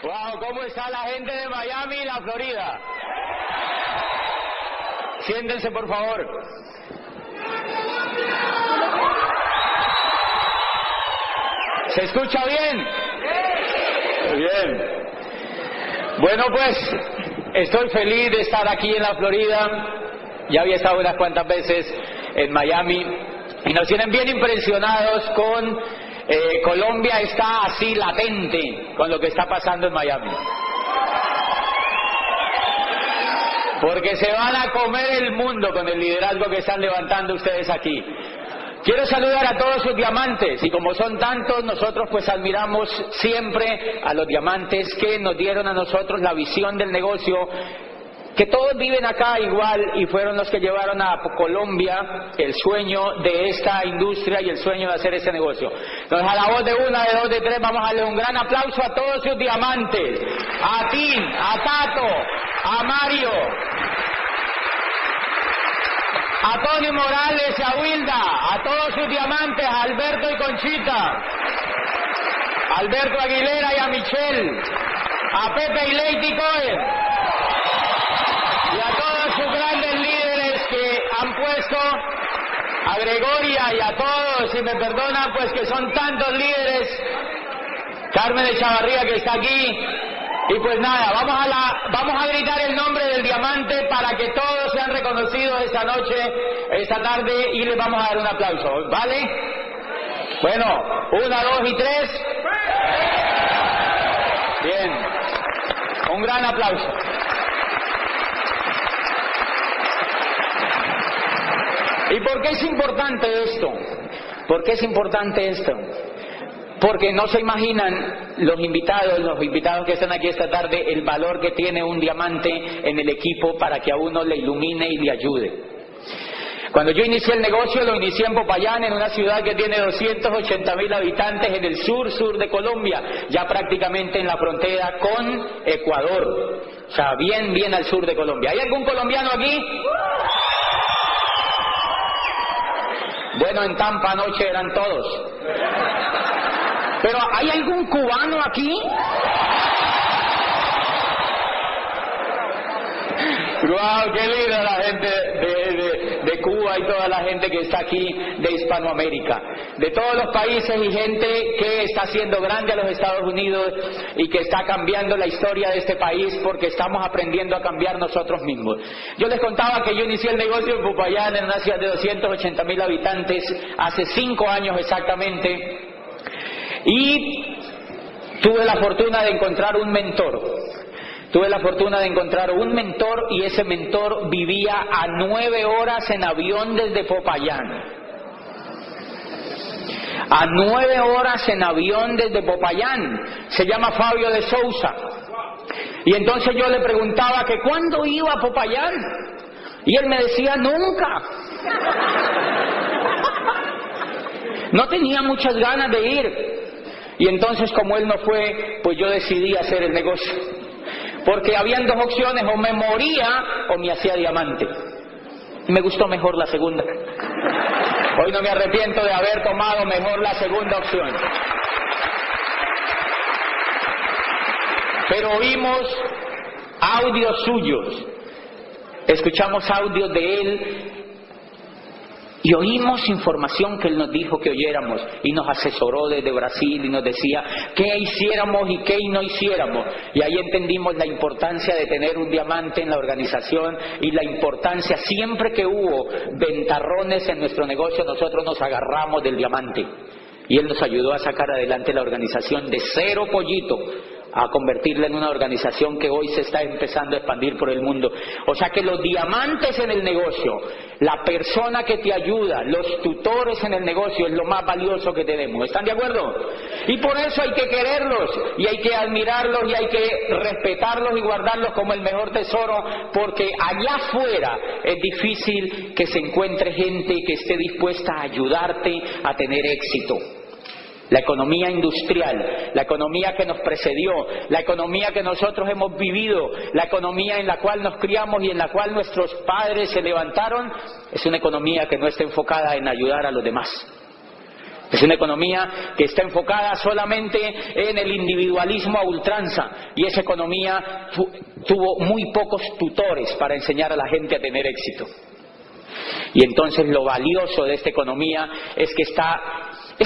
Wow, ¿cómo está la gente de Miami y la Florida? Siéntense, por favor. ¿Se escucha bien? Bien. Bueno, pues, estoy feliz de estar aquí en la Florida. Ya había estado unas cuantas veces en Miami y nos tienen bien impresionados con... Colombia está así latente con lo que está pasando en Miami. Porque se van a comer el mundo con el liderazgo que están levantando ustedes aquí. Quiero saludar a todos sus diamantes, y como son tantos, nosotros pues admiramos siempre a los diamantes que nos dieron a nosotros la visión del negocio, que todos viven acá igual y fueron los que llevaron a Colombia el sueño de esta industria y el sueño de hacer este negocio. Entonces, a la voz de una, de dos, de tres, vamos a darle un gran aplauso a todos sus diamantes, a Tim, a Tato, a Mario, a Tony Morales y a Wilda, a todos sus diamantes, a Alberto y Conchita, a Alberto Aguilera y a Michelle, a Pepe y Lady Cohen, y a todos sus grandes líderes que han puesto, a Gregoria y a todos, si me perdonan, pues que son tantos líderes, Carmen de Chavarría que está aquí. Y pues nada, vamos a gritar el nombre del diamante para que todos sean reconocidos esta noche, esta tarde, y les vamos a dar un aplauso, ¿vale? Bueno, 1, 2 y 3. Bien, un gran aplauso. ¿Y por qué es importante esto? ¿Por qué es importante esto? Porque no se imaginan los invitados que están aquí esta tarde, el valor que tiene un diamante en el equipo para que a uno le ilumine y le ayude. Cuando yo inicié el negocio, lo inicié en Popayán, en una ciudad que tiene 280.000 habitantes en el sur de Colombia, ya prácticamente en la frontera con Ecuador, o sea, bien al sur de Colombia. ¿Hay algún colombiano aquí? Bueno, en Tampa anoche eran todos. Pero ¿hay algún cubano aquí? ¡Wow! ¡Qué linda la gente de Cuba y toda la gente que está aquí de Hispanoamérica! De todos los países y gente que está haciendo grande a los Estados Unidos y que está cambiando la historia de este país porque estamos aprendiendo a cambiar nosotros mismos. Yo les contaba que yo inicié el negocio en Popayán, en una ciudad de 280.000 habitantes, hace 5 años exactamente. Y tuve la fortuna de encontrar un mentor. Y ese mentor vivía a 9 horas en avión desde Popayán. A 9 horas en avión desde Popayán. Se llama Fabio de Sousa. Y entonces yo le preguntaba que cuándo iba a Popayán. Y él me decía nunca. No tenía muchas ganas de ir. Y entonces, como él no fue, pues yo decidí hacer el negocio. Porque habían 2 opciones, o me moría o me hacía diamante. Y me gustó mejor la segunda. Hoy no me arrepiento de haber tomado mejor la segunda opción. Pero oímos audios suyos. Escuchamos audios de él. Y oímos información que él nos dijo que oyéramos, y nos asesoró desde Brasil y nos decía qué hiciéramos y qué no hiciéramos. Y ahí entendimos la importancia de tener un diamante en la organización y la importancia, siempre que hubo ventarrones en nuestro negocio, nosotros nos agarramos del diamante. Y él nos ayudó a sacar adelante la organización de 0 pollito, a convertirla en una organización que hoy se está empezando a expandir por el mundo. O sea que los diamantes en el negocio, la persona que te ayuda, los tutores en el negocio es lo más valioso que tenemos. ¿Están de acuerdo? Y por eso hay que quererlos, y hay que admirarlos, y hay que respetarlos y guardarlos como el mejor tesoro, porque allá afuera es difícil que se encuentre gente que esté dispuesta a ayudarte a tener éxito. La economía industrial, la economía que nos precedió, la economía que nosotros hemos vivido, la economía en la cual nos criamos y en la cual nuestros padres se levantaron, es una economía que no está enfocada en ayudar a los demás. Es una economía que está enfocada solamente en el individualismo a ultranza, y esa economía tuvo muy pocos tutores para enseñar a la gente a tener éxito. Y entonces lo valioso de esta economía es que esta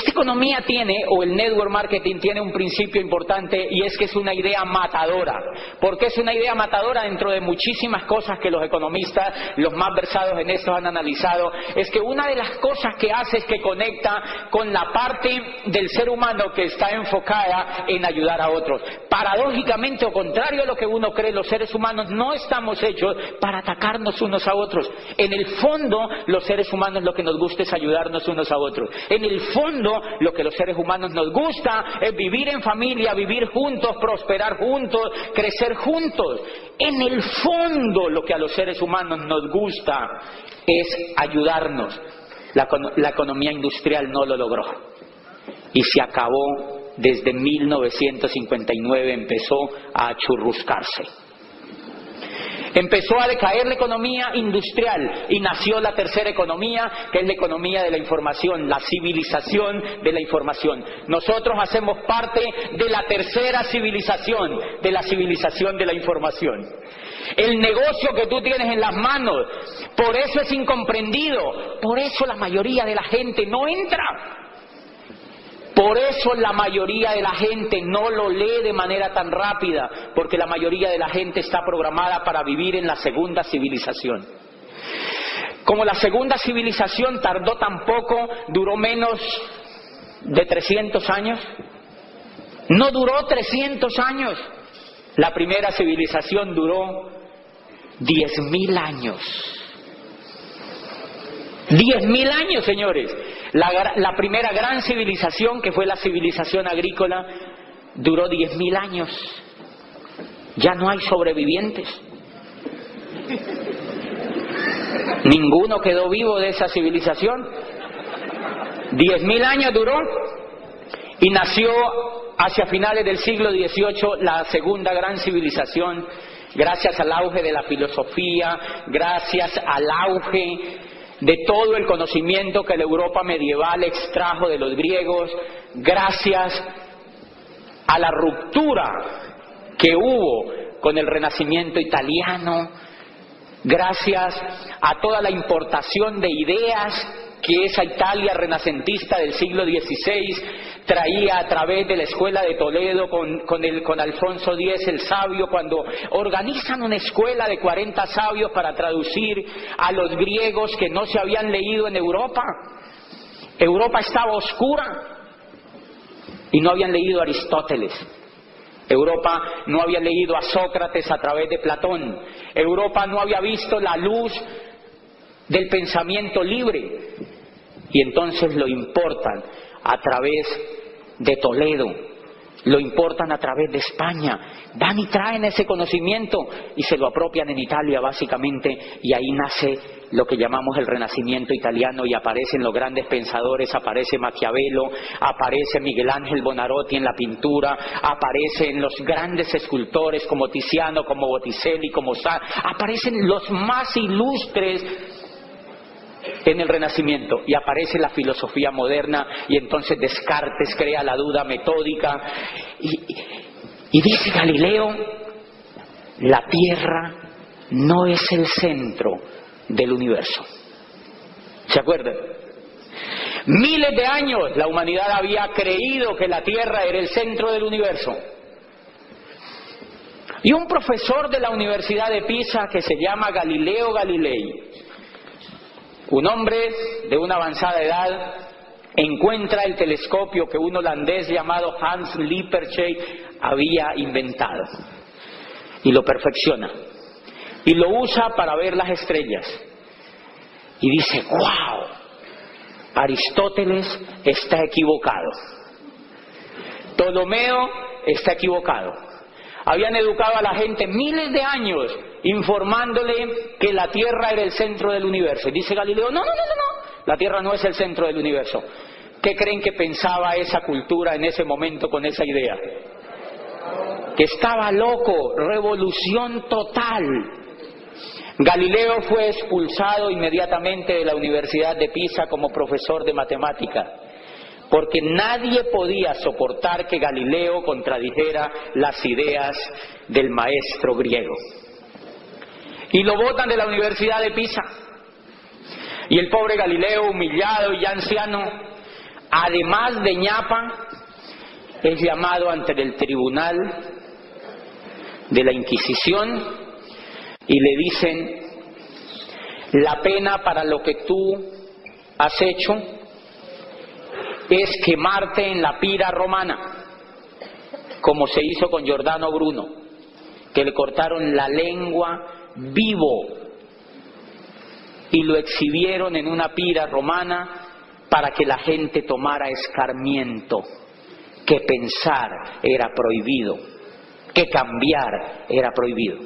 economía tiene, o el network marketing tiene un principio importante, y es que es una idea matadora. ¿Por qué es una idea matadora? Dentro de muchísimas cosas que los economistas, los más versados en esto, han analizado, es que una de las cosas que hace es que conecta con la parte del ser humano que está enfocada en ayudar a otros. Paradójicamente, o contrario a lo que uno cree, los seres humanos no estamos hechos para atacarnos unos a otros. En el fondo, los seres humanos lo que nos gusta es ayudarnos unos a otros. En el fondo, lo que los seres humanos nos gusta es vivir en familia, vivir juntos, prosperar juntos, crecer juntos. En el fondo, lo que a los seres humanos nos gusta es ayudarnos. La economía industrial no lo logró y se acabó. Desde 1959 empezó a achurruscarse. Empezó a decaer la economía industrial y nació la tercera economía, que es la economía de la información, la civilización de la información. Nosotros hacemos parte de la tercera civilización, de la civilización de la información. El negocio que tú tienes en las manos, por eso es incomprendido, por eso la mayoría de la gente no entra. Por eso la mayoría de la gente no lo lee de manera tan rápida, porque la mayoría de la gente está programada para vivir en la segunda civilización. Como la segunda civilización tardó tan poco, duró menos de 300 años. No duró 300 años. La primera civilización duró 10.000 años. 10.000 años, señores. La primera gran civilización, que fue la civilización agrícola, duró 10.000 años. Ya no hay sobrevivientes. Ninguno quedó vivo de esa civilización. 10.000 años duró y nació hacia finales del siglo XVIII la segunda gran civilización, gracias al auge de la filosofía, gracias al auge de todo el conocimiento que la Europa medieval extrajo de los griegos, gracias a la ruptura que hubo con el Renacimiento italiano, gracias a toda la importación de ideas que esa Italia renacentista del siglo XVI traía a través de la escuela de Toledo con Alfonso X el sabio, cuando organizan una escuela de 40 sabios para traducir a los griegos que no se habían leído en Europa. Europa estaba oscura y no habían leído a Aristóteles. Europa no había leído a Sócrates a través de Platón. Europa no había visto la luz del pensamiento libre. Y entonces lo importan a través de Toledo, lo importan a través de España, van y traen ese conocimiento y se lo apropian en Italia básicamente, y ahí nace lo que llamamos el Renacimiento italiano, y aparecen los grandes pensadores, aparece Maquiavelo, aparece Miguel Ángel Buonarroti en la pintura, aparecen los grandes escultores como Tiziano, como Botticelli, como aparecen los más ilustres en el Renacimiento, y aparece la filosofía moderna, y entonces Descartes crea la duda metódica, y dice Galileo: la Tierra no es el centro del universo. ¿Se acuerdan? Miles de años la humanidad había creído que la Tierra era el centro del universo. Y un profesor de la Universidad de Pisa, que se llama Galileo Galilei, un hombre de una avanzada edad, encuentra el telescopio que un holandés llamado Hans Lippershey había inventado y lo perfecciona y lo usa para ver las estrellas, y dice: ¡wow! Aristóteles está equivocado, Ptolomeo está equivocado. Habían educado a la gente miles de años informándole que la Tierra era el centro del universo. Y dice Galileo: no, la Tierra no es el centro del universo. ¿Qué creen que pensaba esa cultura en ese momento con esa idea? Que estaba loco, revolución total. Galileo fue expulsado inmediatamente de la Universidad de Pisa como profesor de matemática, porque nadie podía soportar que Galileo contradijera las ideas del maestro griego. Y lo botan de la Universidad de Pisa. Y el pobre Galileo, humillado y ya anciano, además de ñapa, es llamado ante el tribunal de la Inquisición y le dicen: la pena para lo que tú has hecho es quemarte en la pira romana, como se hizo con Giordano Bruno, que le cortaron la lengua vivo y lo exhibieron en una pira romana para que la gente tomara escarmiento, que pensar era prohibido, que cambiar era prohibido.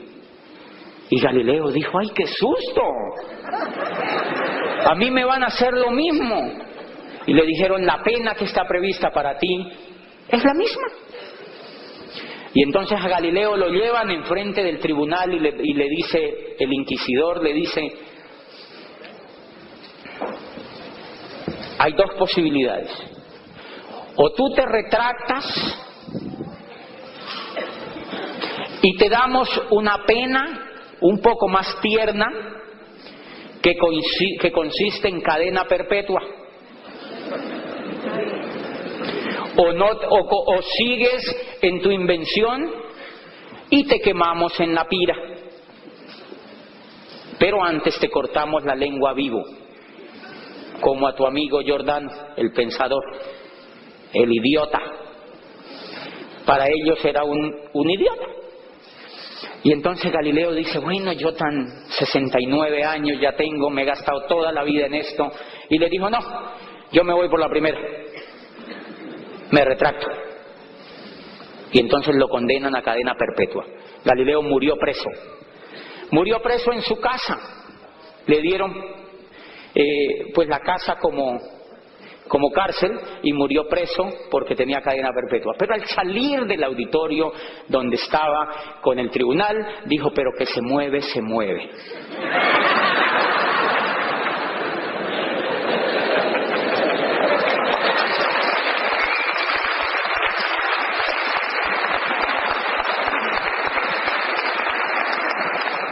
Y Galileo dijo: ¡ay, qué susto! A mí me van a hacer lo mismo. Y le dijeron: la pena que está prevista para ti es la misma. Y entonces a Galileo lo llevan enfrente del tribunal y le dice, el inquisidor le dice: hay dos posibilidades. O tú te retractas y te damos una pena un poco más tierna que consiste en cadena perpetua, o sigues en tu invención y te quemamos en la pira, pero antes te cortamos la lengua vivo, como a tu amigo Giordano, el pensador, el idiota. Para ellos era un idiota. Y entonces Galileo dice: bueno, yo tan 69 años ya tengo, me he gastado toda la vida en esto. Y le dijo: no, yo me voy por la primera, me retracto. Y entonces lo condenan a cadena perpetua. Galileo murió preso en su casa. Le dieron pues la casa como cárcel y murió preso porque tenía cadena perpetua. Pero al salir del auditorio donde estaba con el tribunal, dijo: pero que se mueve, se mueve.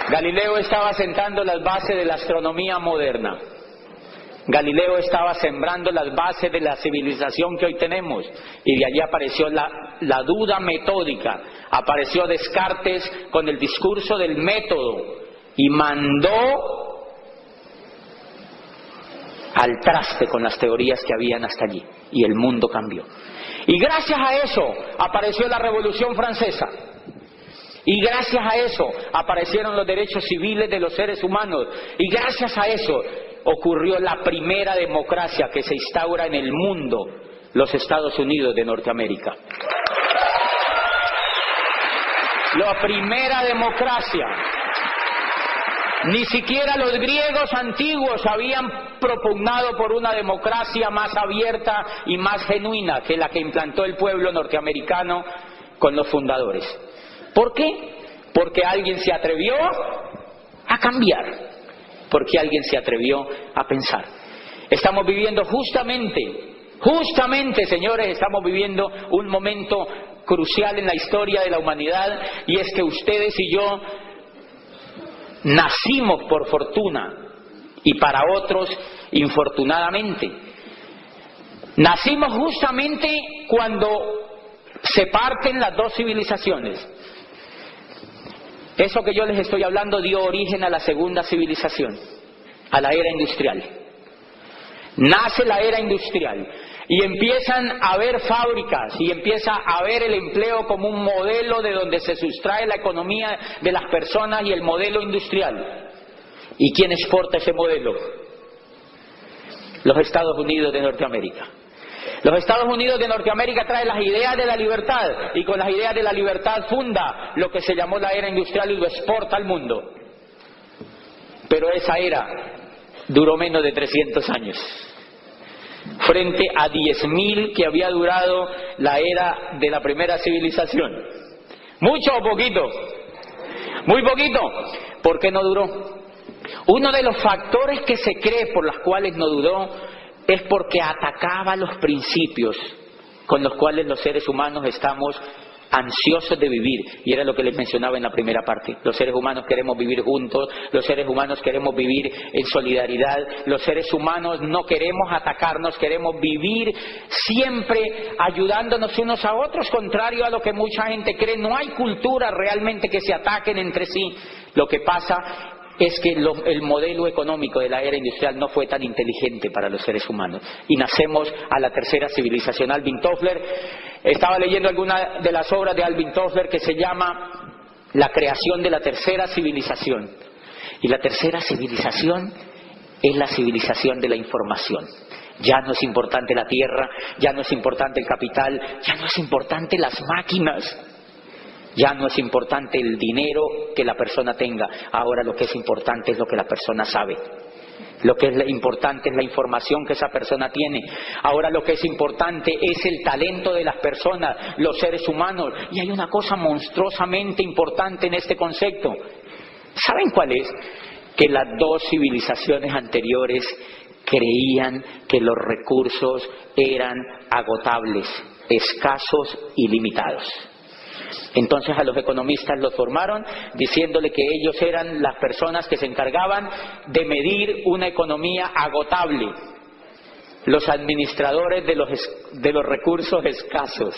Galileo estaba sentando las bases de la astronomía moderna. Galileo estaba sembrando las bases de la civilización que hoy tenemos, y de allí apareció la duda metódica, apareció Descartes con el discurso del método y mandó al traste con las teorías que habían hasta allí, y el mundo cambió. Y gracias a eso apareció la Revolución Francesa. Y gracias a eso aparecieron los derechos civiles de los seres humanos. Y gracias a eso ocurrió la primera democracia que se instaura en el mundo, los Estados Unidos de Norteamérica. La primera democracia. Ni siquiera los griegos antiguos habían propugnado por una democracia más abierta y más genuina que la que implantó el pueblo norteamericano con los fundadores. ¿Por qué? Porque alguien se atrevió a cambiar, porque alguien se atrevió a pensar. Estamos viviendo justamente, señores, estamos viviendo un momento crucial en la historia de la humanidad, y es que ustedes y yo nacimos por fortuna y para otros infortunadamente. Nacimos justamente cuando se parten las dos civilizaciones. Eso que yo les estoy hablando dio origen a la segunda civilización, a la era industrial. Nace la era industrial y empiezan a haber fábricas y empieza a haber el empleo como un modelo de donde se sustrae la economía de las personas y el modelo industrial. ¿Y quién exporta ese modelo? Los Estados Unidos de Norteamérica. Los Estados Unidos de Norteamérica traen las ideas de la libertad, y con las ideas de la libertad funda lo que se llamó la era industrial y lo exporta al mundo. Pero esa era duró menos de 300 años, frente a 10.000 que había durado la era de la primera civilización. ¿Mucho o poquito? Muy poquito. ¿Por qué no duró? Uno de los factores que se cree por los cuales no duró es porque atacaba los principios con los cuales los seres humanos estamos ansiosos de vivir, y era lo que les mencionaba en la primera parte. Los seres humanos queremos vivir juntos, los seres humanos queremos vivir en solidaridad, los seres humanos no queremos atacarnos, queremos vivir siempre ayudándonos unos a otros, contrario a lo que mucha gente cree. No hay cultura realmente que se ataquen entre sí. Lo que pasa es que el modelo económico de la era industrial no fue tan inteligente para los seres humanos y nacemos a la tercera civilización. Alvin Toffler, estaba leyendo alguna de las obras de Alvin Toffler que se llama La creación de la tercera civilización, y la tercera civilización es la civilización de la información. Ya no es importante la tierra, ya no es importante el capital, ya no es importante las máquinas. Ya no es importante el dinero que la persona tenga. Ahora lo que es importante es lo que la persona sabe. Lo que es importante es la información que esa persona tiene. Ahora lo que es importante es el talento de las personas, los seres humanos. Y hay una cosa monstruosamente importante en este concepto. ¿Saben cuál es? Que las dos civilizaciones anteriores creían que los recursos eran agotables, escasos y limitados. Entonces a los economistas los formaron diciéndole que ellos eran las personas que se encargaban de medir una economía agotable, los administradores de los recursos escasos.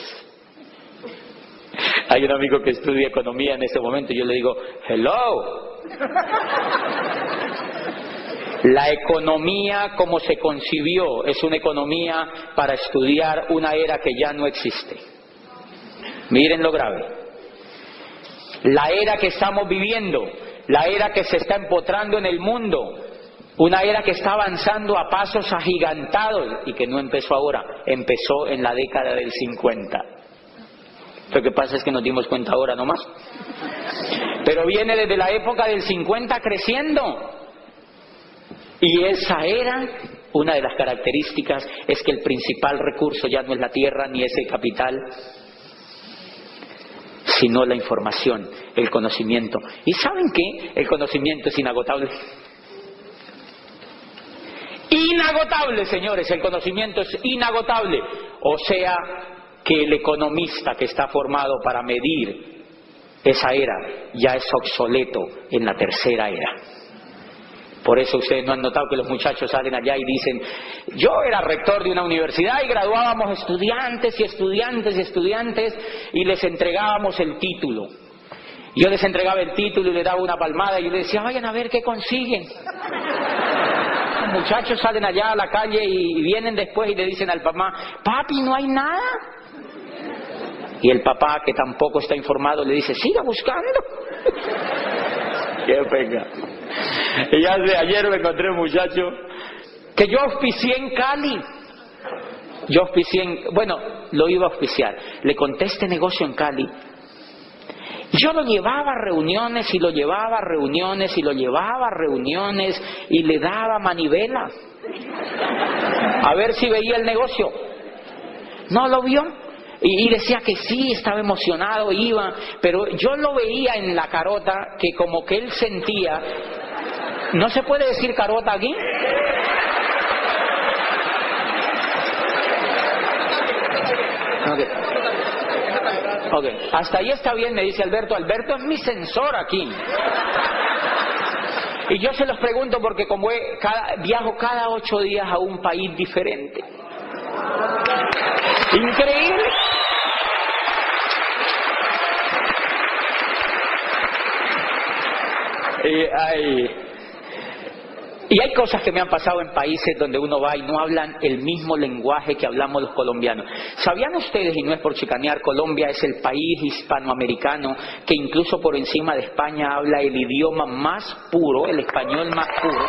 Hay un amigo que estudia economía en este momento y yo le digo, hello. La economía como se concibió es una economía para estudiar una era que ya no existe. Miren lo grave. La era que estamos viviendo, la era que se está empotrando en el mundo, una era que está avanzando a pasos agigantados y que no empezó ahora, empezó en la década del 50. Lo que pasa es que nos dimos cuenta ahora nomás. Pero viene desde la época del 50 creciendo. Y esa era, una de las características es que el principal recurso ya no es la tierra ni es el capital, sino la información, el conocimiento. ¿Y saben qué? El conocimiento es inagotable. Inagotable, señores, el conocimiento es inagotable. O sea, que el economista que está formado para medir esa era ya es obsoleto en la tercera era. Por eso ustedes no han notado que los muchachos salen allá y dicen, yo era rector de una universidad y graduábamos estudiantes y estudiantes y estudiantes y les entregábamos el título. Yo les entregaba el título y les daba una palmada y yo les decía, vayan a ver qué consiguen. Los muchachos salen allá a la calle y vienen después y le dicen al papá, papi, ¿no hay nada? Y el papá, que tampoco está informado, le dice, siga buscando. Qué pena. Y ayer me encontré un muchacho que yo auspicié en Cali. Lo iba a auspiciar. Le conté este negocio en Cali. Yo lo llevaba a reuniones y lo llevaba a reuniones y lo llevaba a reuniones y le daba manivela a ver si veía el negocio. No lo vio. Y decía que sí, estaba emocionado, iba, pero yo lo veía en la carota que como que él sentía. ¿No se puede decir carota aquí? Ok, hasta ahí está bien, me dice Alberto. Alberto es mi sensor aquí. Y yo se los pregunto porque como viajo cada 8 días a un país diferente. Increíble. Y hay cosas que me han pasado en países donde uno va y no hablan el mismo lenguaje que hablamos los colombianos. ¿Sabían ustedes, y no es por chicanear, Colombia es el país hispanoamericano que incluso por encima de España habla el idioma más puro, el español más puro?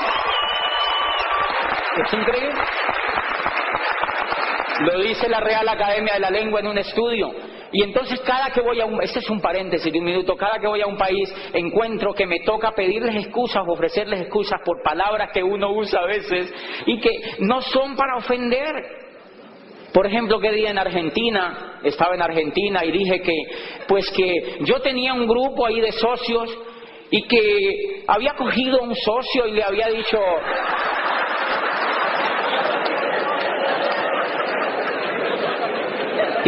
Es increíble. Lo dice la Real Academia de la Lengua en un estudio. Y entonces cada que voy a este es un paréntesis de un minuto, cada que voy a un país encuentro que me toca pedirles excusas, ofrecerles excusas por palabras que uno usa a veces y que no son para ofender. Por ejemplo, que día estaba en Argentina y dije que yo tenía un grupo ahí de socios y que había cogido un socio y le había dicho...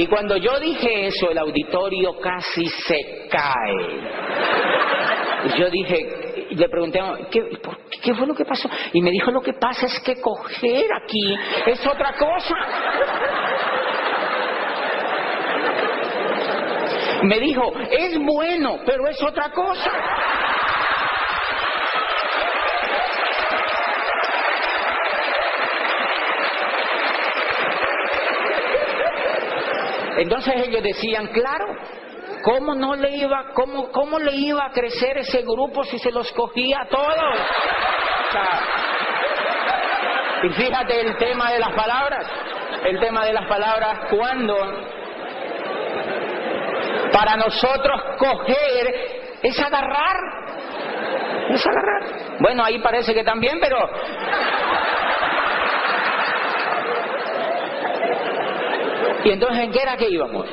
Y cuando yo dije eso, el auditorio casi se cae. Y yo dije, le pregunté, ¿qué fue lo que pasó? Y me dijo, lo que pasa es que coger aquí es otra cosa. Me dijo, es bueno, pero es otra cosa. Entonces ellos decían, claro, ¿cómo le iba a crecer ese grupo si se los cogía a todos? O sea, y fíjate el tema de las palabras, cuando para nosotros coger es agarrar. Bueno, ahí parece que también, pero... ¿Y entonces en qué era que íbamos?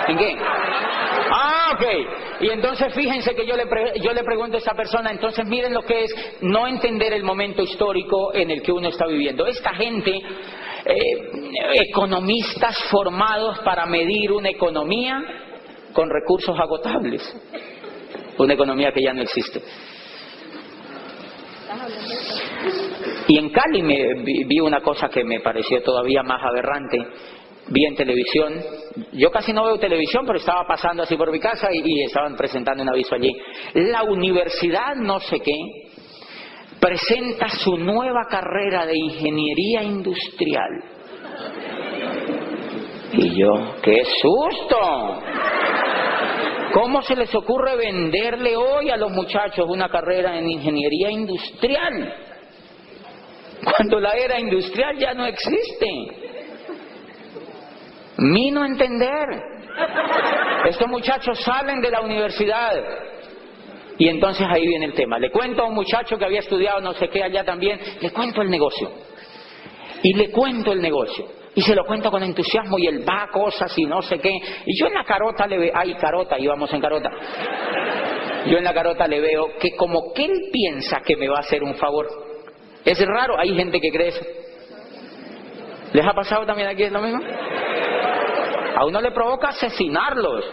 ¿En qué? Ok. Y entonces fíjense que yo le pregunto a esa persona, entonces miren lo que es no entender el momento histórico en el que uno está viviendo. Esta gente, economistas formados para medir una economía con recursos agotables. Una economía que ya no existe. Y en Cali vi una cosa que me pareció todavía más aberrante. Vi en televisión, yo casi no veo televisión, pero estaba pasando así por mi casa y estaban presentando un aviso allí. La universidad no sé qué presenta su nueva carrera de ingeniería industrial. Y yo, ¡qué susto! ¿Cómo se les ocurre venderle hoy a los muchachos una carrera en ingeniería industrial? Cuando la era industrial ya no existe. Mi no entender. Estos muchachos salen de la universidad. Y entonces ahí viene el tema. Le cuento a un muchacho que había estudiado no sé qué allá también, le cuento el negocio. Y se lo cuento con entusiasmo y él va a cosas y no sé qué. Y yo en la carota le veo, íbamos en carota. Yo en la carota le veo que como que él piensa que me va a hacer un favor. Es raro, hay gente que cree eso. ¿Les ha pasado también aquí lo mismo? A uno le provoca asesinarlos.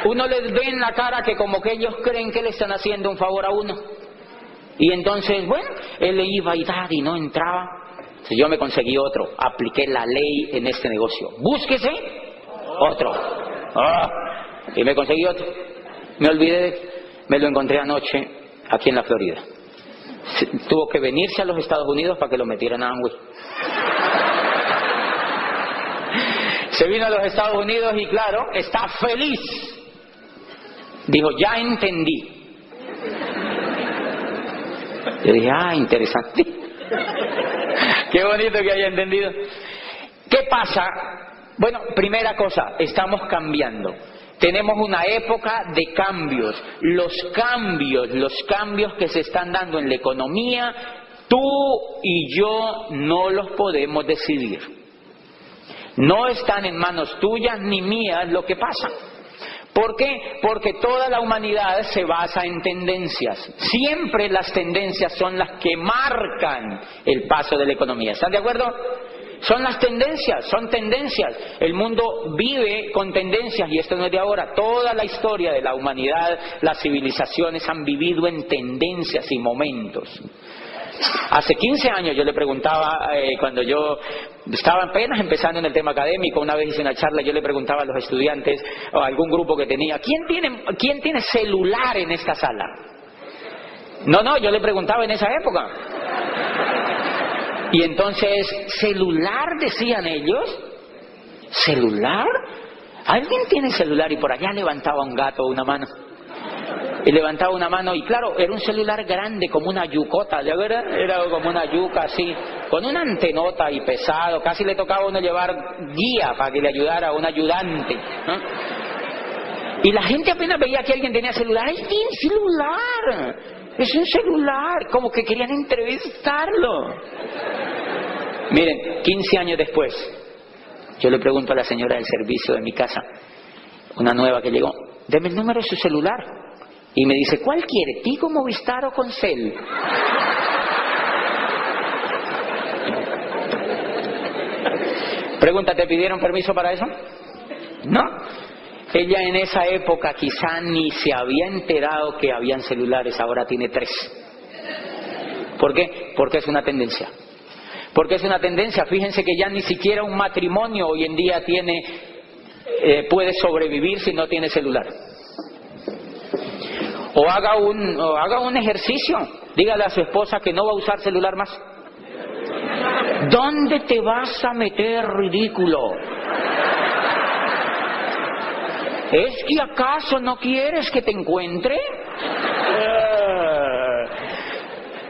Uno les ve en la cara que como que ellos creen que le están haciendo un favor a uno. Y entonces, bueno, él le iba y dar y no entraba. Entonces yo me conseguí otro, apliqué la ley en este negocio. Búsquese otro. Y me conseguí otro. Me lo encontré anoche aquí en la Florida. Tuvo que venirse a los Estados Unidos para que lo metieran a Amway. Se vino a los Estados Unidos y claro, está feliz. Dijo, ya entendí. Yo dije, interesante. Qué bonito que haya entendido. ¿Qué pasa? Bueno, primera cosa, estamos cambiando. Tenemos una época de cambios. Los cambios que se están dando en la economía, tú y yo no los podemos decidir. No están en manos tuyas ni mías lo que pasa. ¿Por qué? Porque toda la humanidad se basa en tendencias. Siempre las tendencias son las que marcan el paso de la economía. ¿Están de acuerdo? Son las tendencias, son tendencias. El mundo vive con tendencias y esto no es de ahora. Toda la historia de la humanidad, las civilizaciones han vivido en tendencias y momentos. Hace 15 años yo le preguntaba, cuando yo estaba apenas empezando en el tema académico, una vez hice una charla, yo le preguntaba a los estudiantes o a algún grupo que tenía, ¿quién tiene celular en esta sala? No, yo le preguntaba en esa época. Y entonces, ¿celular decían ellos? ¿Celular? ¿Alguien tiene celular? Y por allá levantaba un gato una mano. Y levantaba una mano y claro, era un celular grande como una yucota, ¿de verdad? Era como una yuca así, con una antenota y pesado, casi le tocaba a uno llevar guía para que le ayudara a un ayudante, ¿no? Y la gente apenas veía que alguien tenía celular. ¡Ay, tiene celular! Es un celular, como que querían entrevistarlo. Miren, 15 años después, yo le pregunto a la señora del servicio de mi casa, una nueva que llegó, deme el número de su celular. Y me dice, ¿cuál quiere? ¿Tigo, Movistar o Concel? Pregunta, ¿te pidieron permiso para eso? No. Ella en esa época quizá ni se había enterado que habían celulares, ahora tiene 3. ¿Por qué? Porque es una tendencia. Porque es una tendencia. Fíjense que ya ni siquiera un matrimonio hoy en día puede sobrevivir si no tiene celular. O haga un ejercicio. Dígale a su esposa que no va a usar celular más. ¿Dónde te vas a meter, ridículo? ¿Es que acaso no quieres que te encuentre?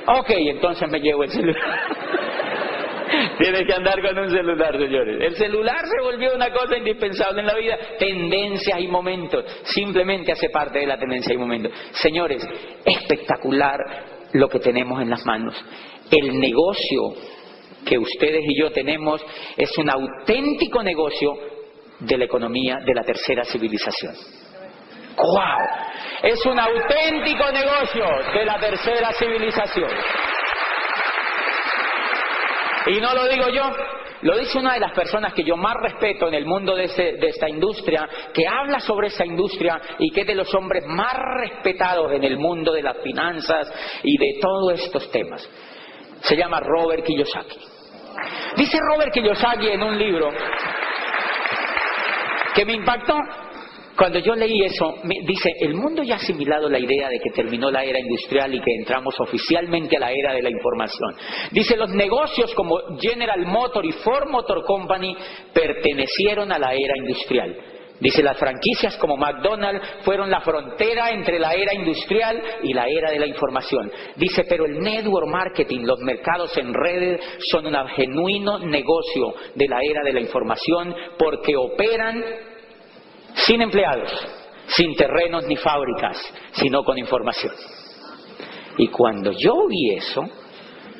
Ok, entonces me llevo el celular. Tienes que andar con un celular, señores. El celular se volvió una cosa indispensable en la vida. Tendencias y momentos. Simplemente hace parte de la tendencia y momentos. Señores, espectacular lo que tenemos en las manos. El negocio que ustedes y yo tenemos es un auténtico negocio de la economía de la tercera civilización. ¡Wow! Es un auténtico negocio de la tercera civilización. Y no lo digo yo, lo dice una de las personas que yo más respeto en el mundo de esta industria, que habla sobre esta industria y que es de los hombres más respetados en el mundo de las finanzas y de todos estos temas. Se llama Robert Kiyosaki. Dice Robert Kiyosaki en un libro que me impactó. Cuando yo leí eso, dice, el mundo ya ha asimilado la idea de que terminó la era industrial y que entramos oficialmente a la era de la información. Dice, los negocios como General Motors y Ford Motor Company pertenecieron a la era industrial. Dice, las franquicias como McDonald's fueron la frontera entre la era industrial y la era de la información. Dice, pero el network marketing, los mercados en redes, son un genuino negocio de la era de la información porque operan sin empleados, sin terrenos ni fábricas, sino con información. Y cuando yo vi eso,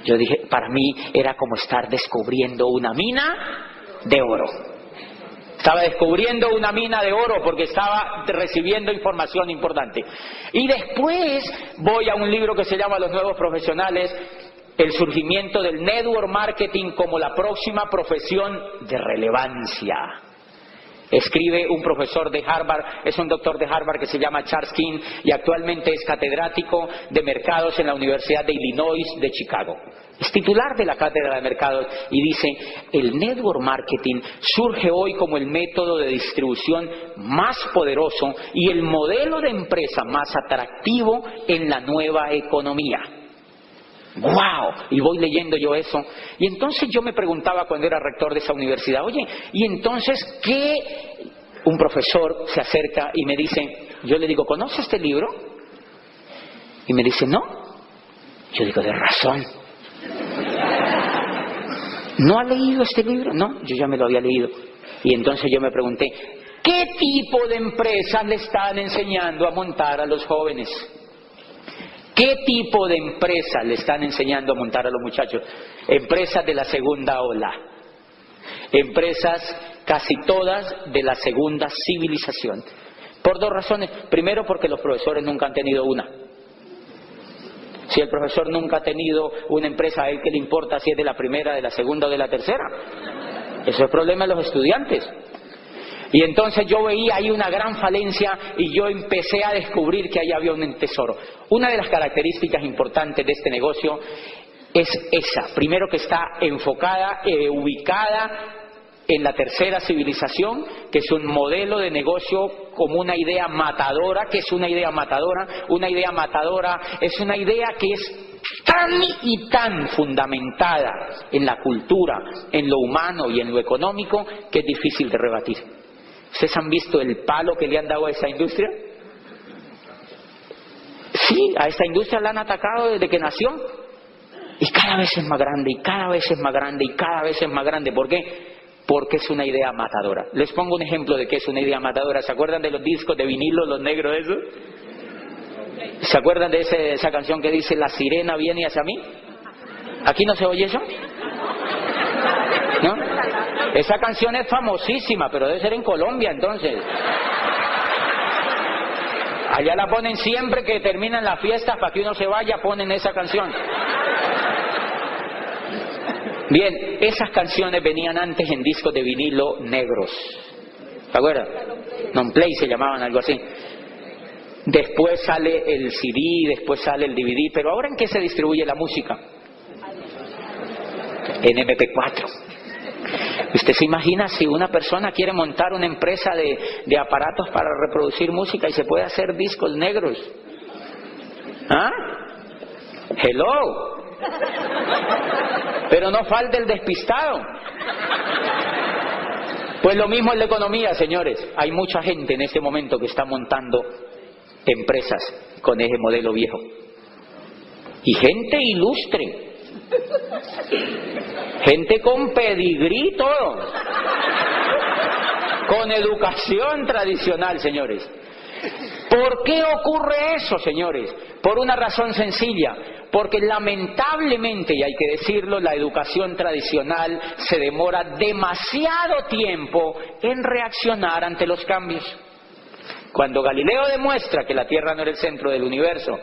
yo dije, para mí era como estar descubriendo una mina de oro. Estaba descubriendo una mina de oro porque estaba recibiendo información importante. Y después voy a un libro que se llama Los Nuevos Profesionales, el surgimiento del network marketing como la próxima profesión de relevancia. Escribe un profesor de Harvard, es un doctor de Harvard que se llama Charles King y actualmente es catedrático de mercados en la Universidad de Illinois de Chicago. Es titular de la cátedra de mercados y dice, el network marketing surge hoy como el método de distribución más poderoso y el modelo de empresa más atractivo en la nueva economía. ¡Wow! Y voy leyendo yo eso. Y entonces yo me preguntaba cuando era rector de esa universidad, oye, ¿y entonces qué? Un profesor se acerca y me dice, yo le digo, ¿conoce este libro? Y me dice, no. Yo digo, de razón. ¿No ha leído este libro? No, yo ya me lo había leído. Y entonces yo me pregunté, ¿qué tipo de empresas le están enseñando a montar a los jóvenes? ¿Qué tipo de empresas le están enseñando a montar a los muchachos? Empresas de la segunda ola. Empresas casi todas de la segunda civilización. Por 2 razones. Primero, porque los profesores nunca han tenido una. Si el profesor nunca ha tenido una empresa, ¿a él qué le importa si es de la primera, de la segunda o de la tercera? Eso es problema de los estudiantes. Y entonces yo veía ahí una gran falencia y yo empecé a descubrir que ahí había un tesoro. Una de las características importantes de este negocio es esa. Primero, que está enfocada, ubicada en la tercera civilización, que es un modelo de negocio como una idea matadora. ¿Qué es una idea matadora? Una idea matadora es una idea que es tan y tan fundamentada en la cultura, en lo humano y en lo económico, que es difícil de rebatir. ¿Ustedes han visto el palo que le han dado a esa industria? Sí, a esta industria la han atacado desde que nació. Y cada vez es más grande, y cada vez es más grande, y cada vez es más grande. ¿Por qué? Porque es una idea matadora. Les pongo un ejemplo de qué es una idea matadora. ¿Se acuerdan de los discos de vinilo, los negros esos? ¿Se acuerdan de esa canción que dice, la sirena viene hacia mí? ¿Aquí no se oye eso? ¿No? Esa canción es famosísima, pero debe ser en Colombia entonces. Allá la ponen siempre que terminan las fiestas, para que uno se vaya, ponen esa canción. Bien, esas canciones venían antes en discos de vinilo negros. ¿Te acuerdas? Non-play se llamaban, algo así. Después sale el CD, después sale el DVD. Pero ahora, ¿en qué se distribuye la música? En MP4. ¿Usted se imagina si una persona quiere montar una empresa de aparatos para reproducir música y se puede hacer discos negros? ¿Ah? Hello. Pero no falta el despistado. Pues lo mismo en la economía, señores. Hay mucha gente en este momento que está montando empresas con ese modelo viejo. Y gente ilustre. Gente con pedigrí, todo. Con educación tradicional, señores. ¿Por qué ocurre eso, señores? Por una razón sencilla. Porque lamentablemente, y hay que decirlo, la educación tradicional se demora demasiado tiempo en reaccionar ante los cambios. Cuando Galileo demuestra que la Tierra no era el centro del universo,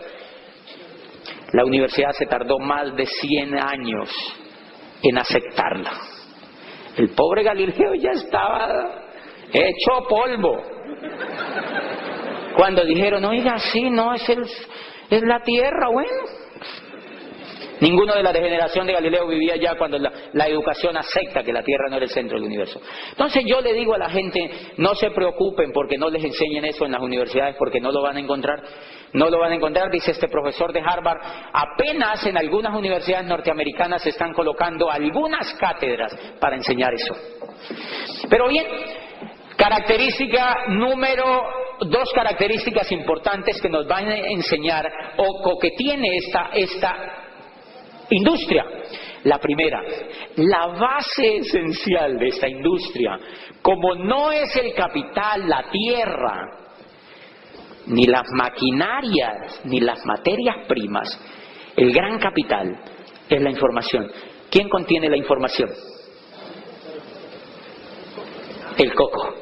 la universidad se tardó más de 100 años en aceptarla. El pobre Galileo ya estaba hecho polvo. Cuando dijeron, oiga, sí, no, es la Tierra, bueno. Ninguno de la generación de Galileo vivía ya cuando la educación acepta que la Tierra no era el centro del universo. Entonces yo le digo a la gente, no se preocupen porque no les enseñen eso en las universidades, porque no lo van a encontrar. No lo van a encontrar, dice este profesor de Harvard. Apenas en algunas universidades norteamericanas se están colocando algunas cátedras para enseñar eso. Pero bien, dos características importantes que nos van a enseñar o que tiene esta industria. La primera, la base esencial de esta industria, como no es el capital, la tierra, ni las maquinarias, ni las materias primas, el gran capital es la información. ¿Quién contiene la información? El coco.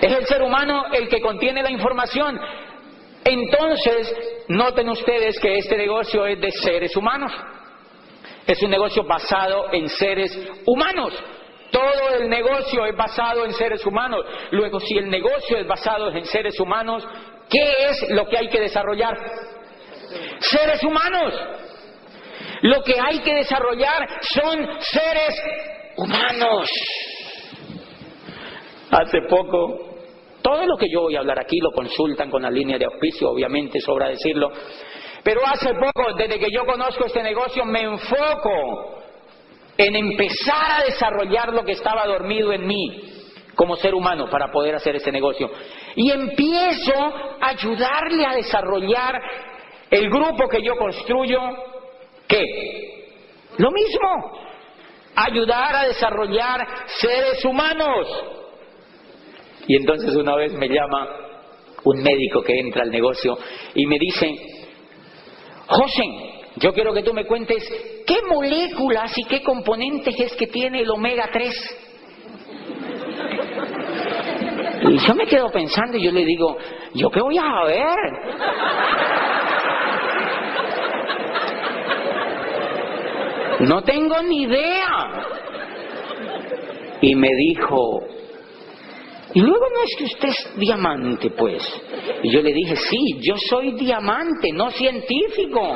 Es el ser humano el que contiene la información. Entonces, noten ustedes que este negocio es de seres humanos. Es un negocio basado en seres humanos. Todo el negocio es basado en seres humanos. Luego, si el negocio es basado en seres humanos, ¿qué es lo que hay que desarrollar? Seres humanos. Lo que hay que desarrollar son seres humanos. Hace poco, todo lo que yo voy a hablar aquí lo consultan con la línea de auspicio, obviamente sobra decirlo. Pero hace poco, desde que yo conozco este negocio, me enfoco en empezar a desarrollar lo que estaba dormido en mí como ser humano para poder hacer este negocio. Y empiezo a ayudarle a desarrollar el grupo que yo construyo. ¿Qué? Lo mismo. Ayudar a desarrollar seres humanos. Y entonces una vez me llama un médico que entra al negocio y me dice, José, yo quiero que tú me cuentes qué moléculas y qué componentes es que tiene el omega 3. Y yo me quedo pensando y yo le digo, ¿yo qué voy a ver? No tengo ni idea. Y me dijo, y luego no es que usted es diamante, pues. Y yo le dije, sí, yo soy diamante, no científico.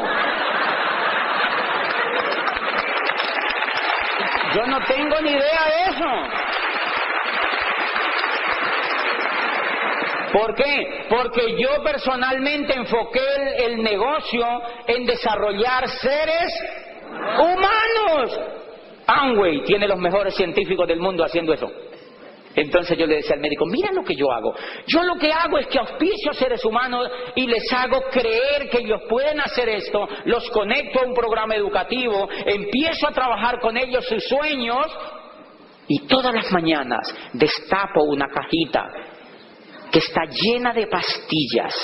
Yo no tengo ni idea de eso. ¿Por qué? Porque yo personalmente enfoqué el negocio en desarrollar seres humanos. Amway tiene los mejores científicos del mundo haciendo eso. Entonces yo le decía al médico, mira lo que yo hago. Yo lo que hago es que auspicio a seres humanos y les hago creer que ellos pueden hacer esto, los conecto a un programa educativo, empiezo a trabajar con ellos sus sueños y todas las mañanas destapo una cajita que está llena de pastillas,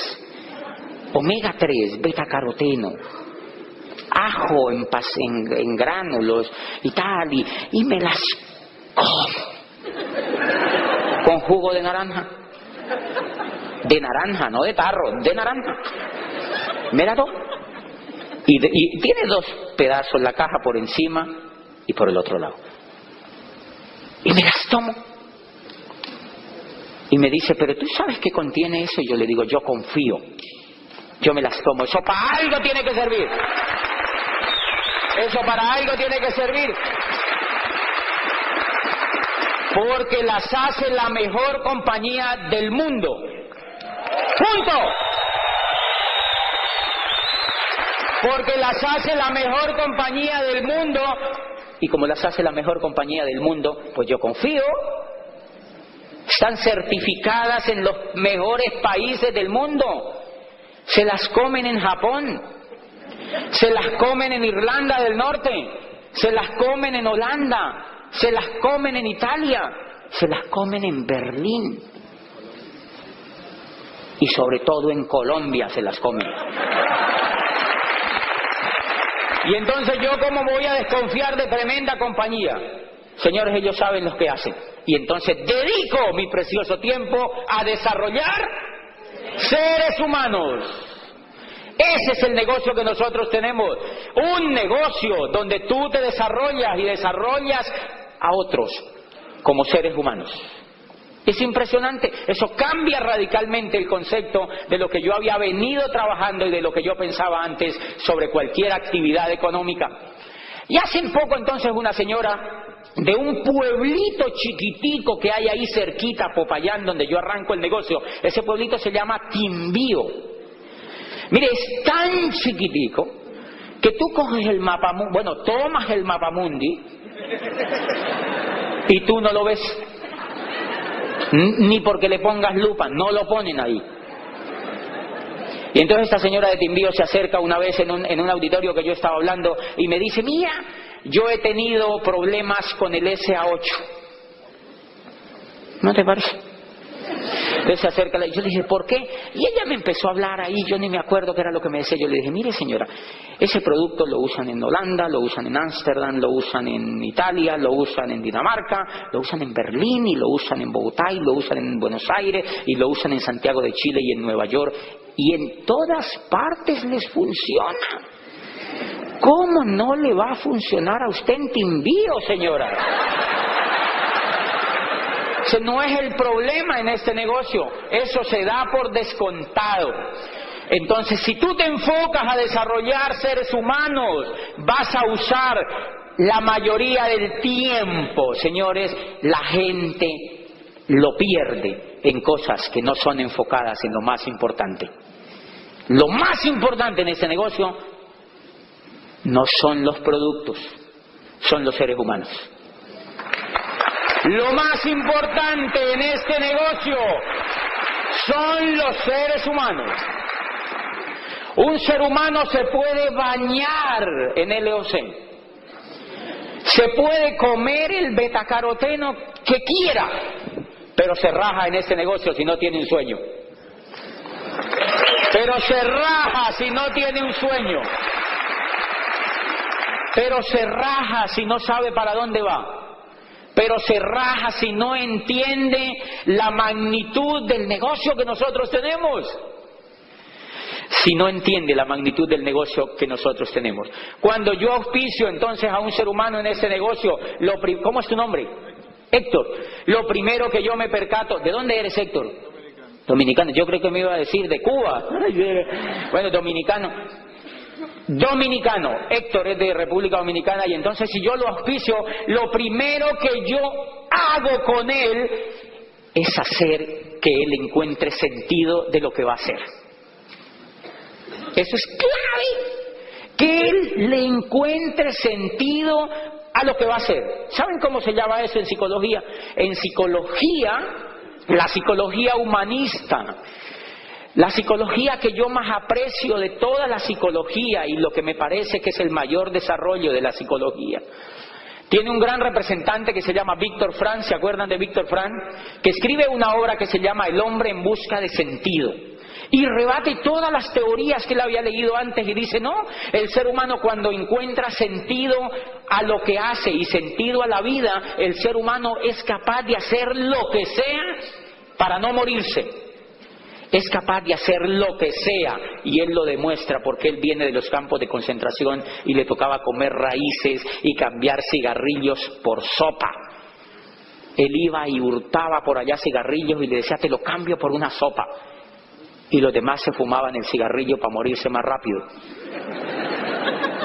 omega 3, beta caroteno, ajo en gránulos y tal, y me las como. Con jugo de naranja. De naranja, no de tarro, de naranja. Me la doy. Y tiene dos pedazos, la caja por encima y por el otro lado. Y me las tomo. Y me dice, pero ¿tú sabes qué contiene eso? Y yo le digo, yo confío. Yo me las tomo. Eso para algo tiene que servir. Eso para algo tiene que servir. Porque las hace la mejor compañía del mundo. ¡Punto! Porque las hace la mejor compañía del mundo. Y como las hace la mejor compañía del mundo, pues yo confío. Están certificadas en los mejores países del mundo. Se las comen en Japón. Se las comen en Irlanda del Norte. Se las comen en Holanda. Se las comen en Italia. Se las comen en Berlín. Y sobre todo en Colombia se las comen. Y entonces yo, ¿cómo voy a desconfiar de tremenda compañía? Señores, ellos saben lo que hacen. Y entonces dedico mi precioso tiempo a desarrollar seres humanos. Ese es el negocio que nosotros tenemos. Un negocio donde tú te desarrollas y desarrollas a otros como seres humanos. Es impresionante. Eso cambia radicalmente el concepto de lo que yo había venido trabajando y de lo que yo pensaba antes sobre cualquier actividad económica. Y hace poco entonces una señora de un pueblito chiquitico que hay ahí cerquita, Popayán, donde yo arranco el negocio. Ese pueblito se llama Quindío. Mire, es tan chiquitico que tú coges el mapamundi, bueno, tomas el mapamundi y tú no lo ves. Ni porque le pongas lupa, no lo ponen ahí. Y entonces esta señora de Timbío se acerca una vez en un auditorio que yo estaba hablando y me dice, mira, yo he tenido problemas con el SA8. ¿No te parece? Entonces se acerca y yo le dije, ¿por qué? Y ella me empezó a hablar ahí, yo ni me acuerdo qué era lo que me decía. Yo le dije, mire señora, ese producto lo usan en Holanda, lo usan en Ámsterdam, lo usan en Italia, lo usan en Dinamarca, lo usan en Berlín y lo usan en Bogotá y lo usan en Buenos Aires y lo usan en Santiago de Chile y en Nueva York. Y en todas partes les funciona. ¿Cómo no le va a funcionar a usted en Timbío, señora? Ese no es el problema en este negocio. Eso se da por descontado. Entonces, si tú te enfocas a desarrollar seres humanos, vas a usar la mayoría del tiempo, señores, la gente lo pierde en cosas que no son enfocadas en lo más importante. Lo más importante en este negocio no son los productos, son los seres humanos. Lo más importante en este negocio son los seres humanos. Un ser humano se puede bañar en LOC, se puede comer el betacaroteno que quiera, pero se raja en este negocio si no tiene un sueño. Pero se raja si no tiene un sueño. Pero se raja si no sabe para dónde va. Pero se raja si no entiende la magnitud del negocio que nosotros tenemos. Si no entiende la magnitud del negocio que nosotros tenemos. Cuando yo auspicio entonces a un ser humano en ese negocio, ¿cómo es tu nombre? Héctor. Lo primero que yo me percato, ¿de dónde eres, Héctor? Dominicano. Yo creo que me iba a decir de Cuba. Bueno, dominicano. Dominicano, Héctor es de República Dominicana, y entonces si yo lo auspicio, lo primero que yo hago con él es hacer que él encuentre sentido de lo que va a hacer. Eso es clave, que él le encuentre sentido a lo que va a hacer. ¿Saben cómo se llama eso en psicología? En psicología, la psicología humanista, la psicología que yo más aprecio de toda la psicología y lo que me parece que es el mayor desarrollo de la psicología, tiene un gran representante que se llama Víctor Frank. ¿Se acuerdan de Víctor Frank? Que escribe una obra que se llama El hombre en busca de sentido. Y rebate todas las teorías que él había leído antes y dice, no, el ser humano cuando encuentra sentido a lo que hace y sentido a la vida, el ser humano es capaz de hacer lo que sea para no morirse. es capaz de hacer lo que sea, y él lo demuestra porque él viene de los campos de concentración y le tocaba comer raíces y cambiar cigarrillos por sopa. Él iba y hurtaba por allá cigarrillos y le decía, te lo cambio por una sopa. Y los demás se fumaban el cigarrillo para morirse más rápido.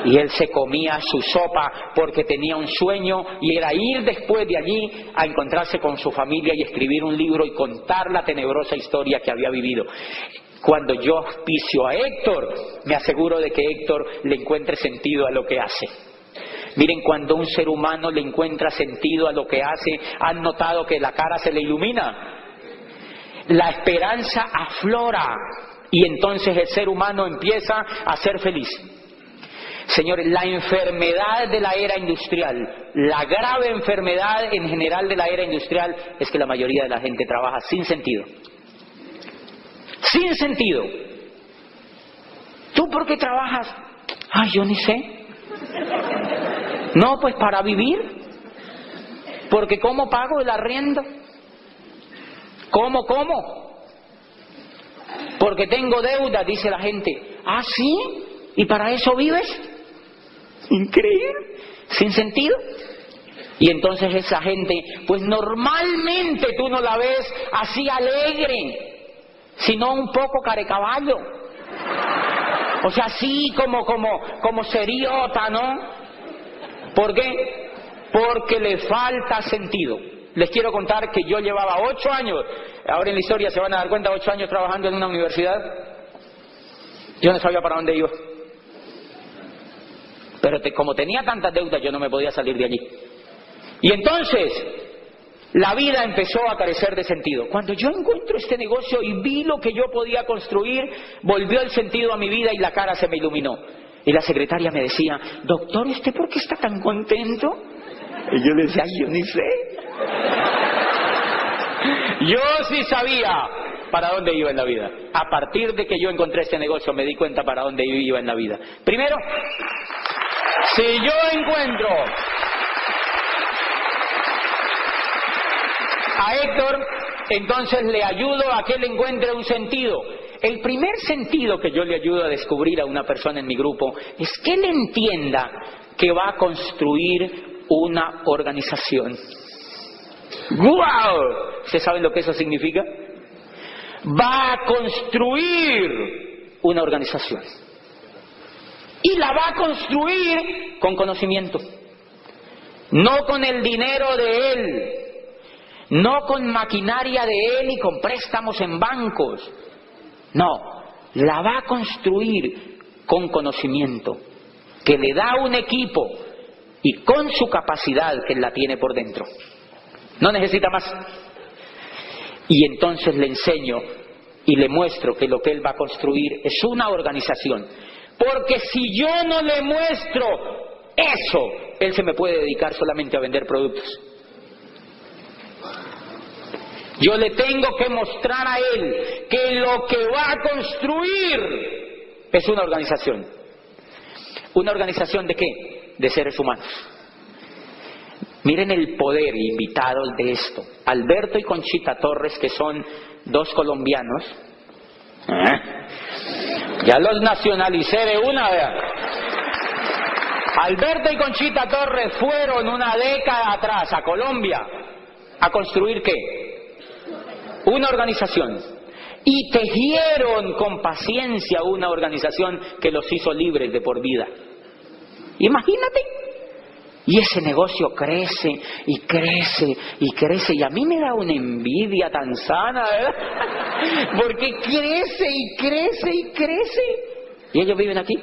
Y él se comía su sopa porque tenía un sueño, y era ir después de allí a encontrarse con su familia y escribir un libro y contar la tenebrosa historia que había vivido. Cuando yo auspicio a Héctor, me aseguro de que Héctor le encuentre sentido a lo que hace. Miren, cuando un ser humano le encuentra sentido a lo que hace, ¿han notado que la cara se le ilumina? La esperanza aflora y entonces el ser humano empieza a ser feliz. Señores, la enfermedad de la era industrial, la grave enfermedad en general de la era industrial, es que la mayoría de la gente trabaja sin sentido. Sin sentido. ¿Tú por qué trabajas? Ay, yo ni sé. No, pues para vivir. Porque ¿cómo pago el arriendo? ¿Cómo? Porque tengo deuda, dice la gente. ¿Ah, sí? ¿Y para eso vives? Increíble, sin sentido. Y entonces esa gente, pues normalmente tú no la ves así alegre, sino un poco carecaballo. O sea, así como seriota, ¿no? ¿Por qué? Porque le falta sentido. Les quiero contar que yo llevaba 8 años, ahora en la historia se van a dar cuenta, 8 años trabajando en una universidad. Yo no sabía para dónde iba. Pero como tenía tantas deudas, yo no me podía salir de allí. Y entonces, la vida empezó a carecer de sentido. Cuando yo encuentro este negocio y vi lo que yo podía construir, volvió el sentido a mi vida y la cara se me iluminó. Y la secretaria me decía, doctor, ¿usted por qué está tan contento? Y yo le decía, ay, yo ni sé. Yo sí sabía para dónde iba en la vida. A partir de que yo encontré este negocio, me di cuenta para dónde iba en la vida. Primero, si yo encuentro a Héctor, entonces le ayudo a que él encuentre un sentido. El primer sentido que yo le ayudo a descubrir a una persona en mi grupo es que él entienda que va a construir una organización. ¡Guau! ¿Ustedes saben lo que eso significa? Va a construir una organización. Y la va a construir con conocimiento. No con el dinero de él. No con maquinaria de él y con préstamos en bancos. No, la va a construir con conocimiento, que le da un equipo y con su capacidad que él la tiene por dentro. No necesita más. Y entonces le enseño y le muestro que lo que él va a construir es una organización. Porque si yo no le muestro eso, él se me puede dedicar solamente a vender productos. Yo le tengo que mostrar a él que lo que va a construir es una organización. ¿Una organización de qué? De seres humanos. Miren el poder, invitados de esto. Alberto y Conchita Torres, que son 2 colombianos. Ya los nacionalicé de una vez. Alberto y Conchita Torres fueron una década atrás a Colombia a construir ¿qué? Una organización. Y tejieron con paciencia una organización que los hizo libres de por vida. Imagínate. Y ese negocio crece y crece y crece. Y a mí me da una envidia tan sana, ¿verdad? Porque crece y crece y crece. Y ellos viven aquí.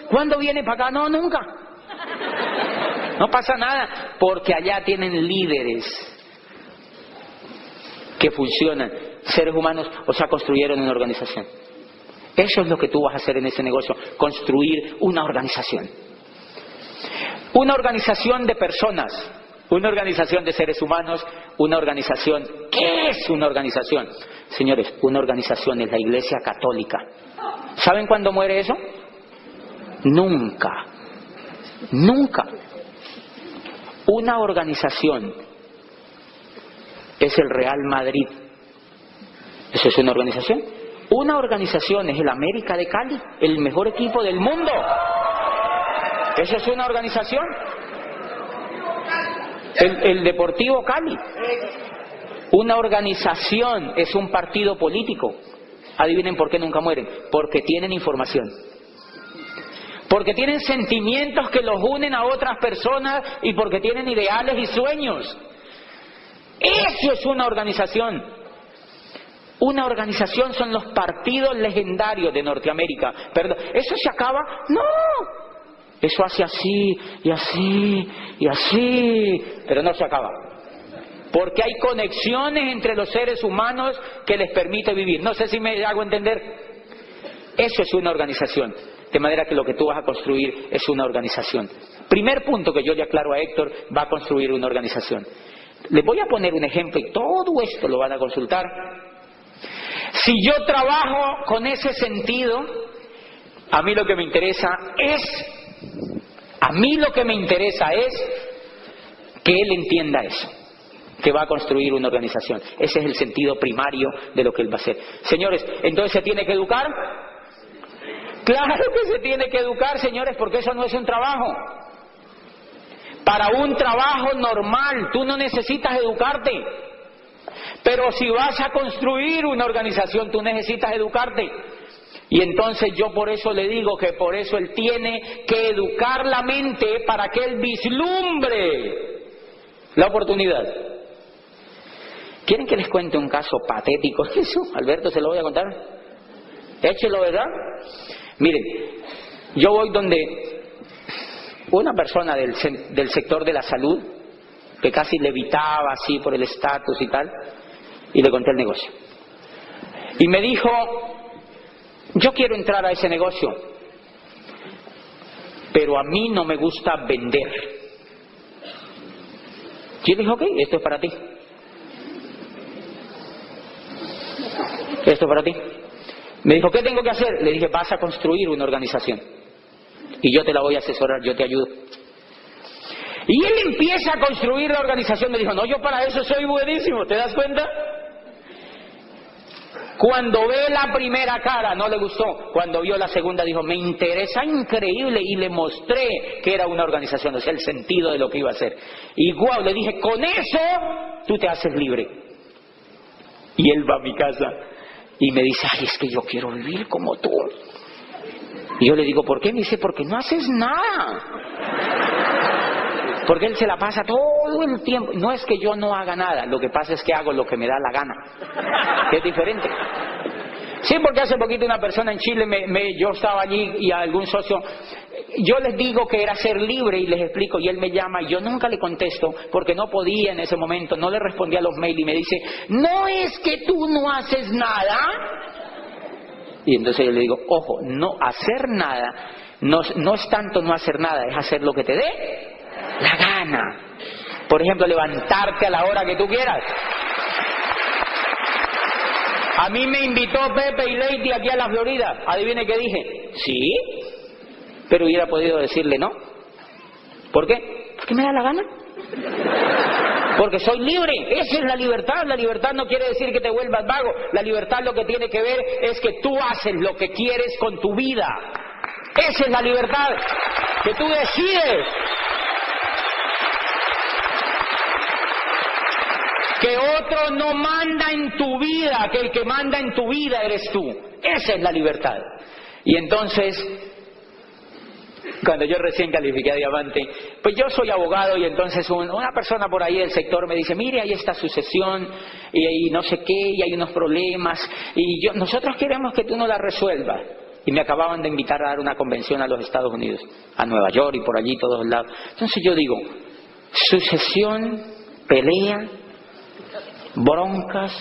¿Cuándo vienen para acá? No, nunca. No pasa nada. Porque allá tienen líderes que funcionan. Seres humanos, o sea, construyeron una organización. Eso es lo que tú vas a hacer en ese negocio. Construir una organización. Una organización de personas, una organización de seres humanos, una organización. ¿Qué es una organización? Señores, una organización es la Iglesia Católica. ¿Saben cuándo muere eso? Nunca. Nunca. Una organización es el Real Madrid. ¿Eso es una organización? Una organización es el América de Cali, el mejor equipo del mundo. Eso es una organización. El Deportivo Cali. Una organización es un partido político. Adivinen por qué nunca mueren. Porque tienen información. Porque tienen sentimientos que los unen a otras personas y porque tienen ideales y sueños. Eso es una organización. Una organización son los partidos legendarios de Norteamérica. Perdón, ¿eso se acaba? No. Eso hace así, y así, y así, pero no se acaba. Porque hay conexiones entre los seres humanos que les permite vivir. No sé si me hago entender. Eso es una organización. De manera que lo que tú vas a construir es una organización. Primer punto que yo le aclaro a Héctor, va a construir una organización. Les voy a poner un ejemplo y todo esto lo van a consultar. Si yo trabajo con ese sentido, a mí lo que me interesa es que él entienda eso, que va a construir una organización. Ese es el sentido primario de lo que él va a hacer. Señores, ¿entonces se tiene que educar? Claro que se tiene que educar, señores, porque eso no es un trabajo. Para un trabajo normal, tú no necesitas educarte. Pero si vas a construir una organización, tú necesitas educarte. Y entonces yo por eso le digo que por eso él tiene que educar la mente para que él vislumbre la oportunidad. ¿Quieren que les cuente un caso patético? Eso, Alberto, se lo voy a contar. Échelo, ¿verdad? Miren, yo voy donde una persona del sector de la salud, que casi levitaba así por el estatus y tal, y le conté el negocio. Y me dijo, yo quiero entrar a ese negocio, pero a mí no me gusta vender. Yo le dije, ok, esto es para ti. Esto es para ti. Me dijo, ¿qué tengo que hacer? Le dije, vas a construir una organización. Y yo te la voy a asesorar, yo te ayudo. Y él empieza a construir la organización. Me dijo, no, yo para eso soy buenísimo, ¿te das cuenta? Cuando ve la primera cara, no le gustó. Cuando vio la segunda, dijo, me interesa increíble. Y le mostré que era una organización, o sea, el sentido de lo que iba a hacer. Y guau, le dije, con eso tú te haces libre. Y él va a mi casa y me dice, ay, es que yo quiero vivir como tú. Y yo le digo, ¿por qué? Me dice, porque no haces nada. Porque él se la pasa todo el tiempo. No es que yo no haga nada, lo que pasa es que hago lo que me da la gana, que es diferente. Sí, porque hace poquito una persona en Chile, yo estaba allí y a algún socio, yo les digo que era ser libre y les explico, y él me llama y yo nunca le contesto porque no podía en ese momento, no le respondía a los mails y me dice, no es que tú no haces nada. Y entonces yo le digo, ojo, no hacer nada, no es tanto no hacer nada, es hacer lo que te dé la gana. Por ejemplo, levantarte a la hora que tú quieras. A mí me invitó Pepe y Lady aquí a la Florida. ¿Adivine qué dije? Sí, pero hubiera podido decirle no. ¿Por qué? Porque me da la gana. Porque soy libre. Esa es la libertad. La libertad no quiere decir que te vuelvas vago. La libertad lo que tiene que ver es que tú haces lo que quieres con tu vida. Esa es la libertad. Que tú decides. Que otro no manda en tu vida, que el que manda en tu vida eres tú. Esa es la libertad. Y entonces, cuando yo recién califiqué a diamante, pues yo soy abogado y entonces una persona por ahí del sector me dice, mire, ahí está sucesión y no sé qué, y hay unos problemas, y nosotros queremos que tú no la resuelvas. Y me acababan de invitar a dar una convención a los Estados Unidos, a Nueva York y por allí todos lados. Entonces yo digo, sucesión, pelea, broncas,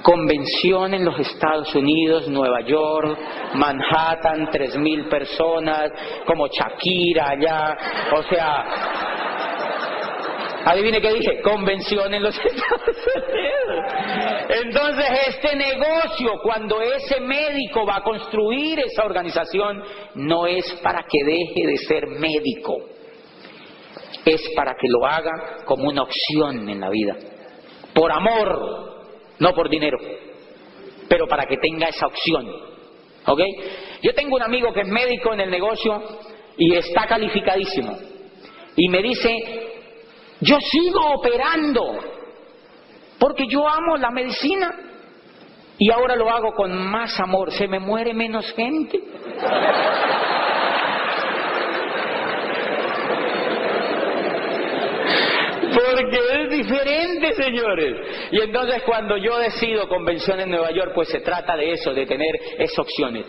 convención en los Estados Unidos, Nueva York, Manhattan, 3,000 personas, como Shakira allá, o sea, adivine qué dije, convención en los Estados Unidos. Entonces este negocio, cuando ese médico va a construir esa organización, no es para que deje de ser médico, es para que lo haga como una opción en la vida. Por amor, no por dinero. pero para que tenga esa opción. ¿Ok? Yo tengo un amigo que es médico en el negocio y está calificadísimo. Y me dice, yo sigo operando porque yo amo la medicina y ahora lo hago con más amor. Se me muere menos gente. Porque es diferente, señores. Y entonces cuando yo decido convención en Nueva York, pues se trata de eso, de tener esas opciones.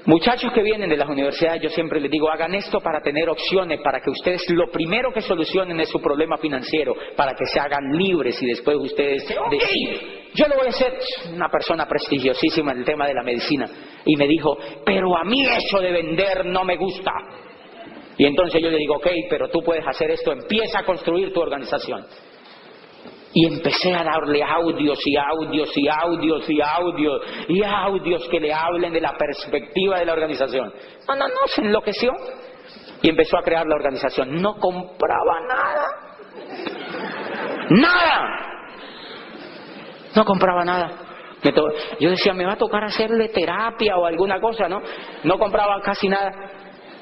Muchachos que vienen de las universidades, yo siempre les digo, hagan esto para tener opciones, para que ustedes lo primero que solucionen es su problema financiero, para que se hagan libres y después ustedes deciden. Yo lo voy a hacer. Una persona prestigiosísima en el tema de la medicina. Y me dijo, pero a mí eso de vender no me gusta. Y entonces yo le digo, ok, pero tú puedes hacer esto, empieza a construir tu organización. Y empecé a darle audios y audios y audios y audios y audios que le hablen de la perspectiva de la organización. No, se enloqueció. Y empezó a crear la organización. No compraba nada. ¡Nada! No compraba nada. Yo decía, me va a tocar hacerle terapia o alguna cosa, ¿no? No compraba casi nada.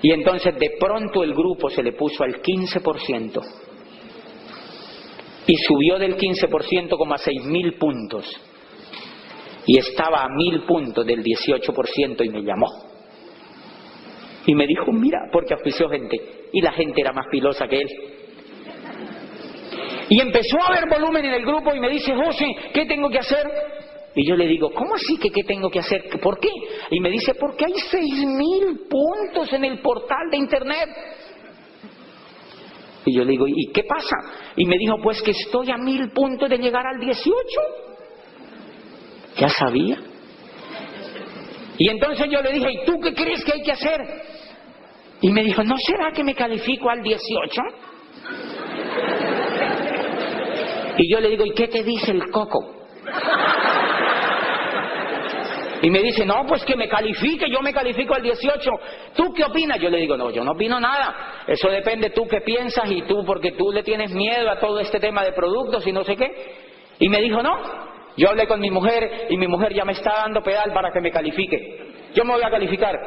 Y entonces de pronto el grupo se le puso al 15%. Y subió del 15% como a 6.000 puntos. Y estaba a 1.000 puntos del 18% y me llamó. Y me dijo, mira, porque auspició gente. Y la gente era más pilosa que él. Y empezó a haber volumen en el grupo y me dice, José, ¿qué tengo que hacer? Y yo le digo, ¿cómo así que qué tengo que hacer? ¿Por qué? Y me dice, porque hay 6.000 puntos en el portal de internet. Y yo le digo, ¿y qué pasa? Y me dijo, pues que estoy a 1.000 puntos de llegar al 18. Ya sabía. Y entonces yo le dije, ¿y tú qué crees que hay que hacer? Y me dijo, ¿no será que me califico al 18? Y yo le digo, ¿y qué te dice el coco? Y me dice, no, pues que me califique, yo me califico al 18. ¿Tú qué opinas? Yo le digo, no, yo no opino nada. Eso depende tú qué piensas y tú, porque tú le tienes miedo a todo este tema de productos y no sé qué. Y me dijo, no, yo hablé con mi mujer y mi mujer ya me está dando pedal para que me califique. Yo me voy a calificar.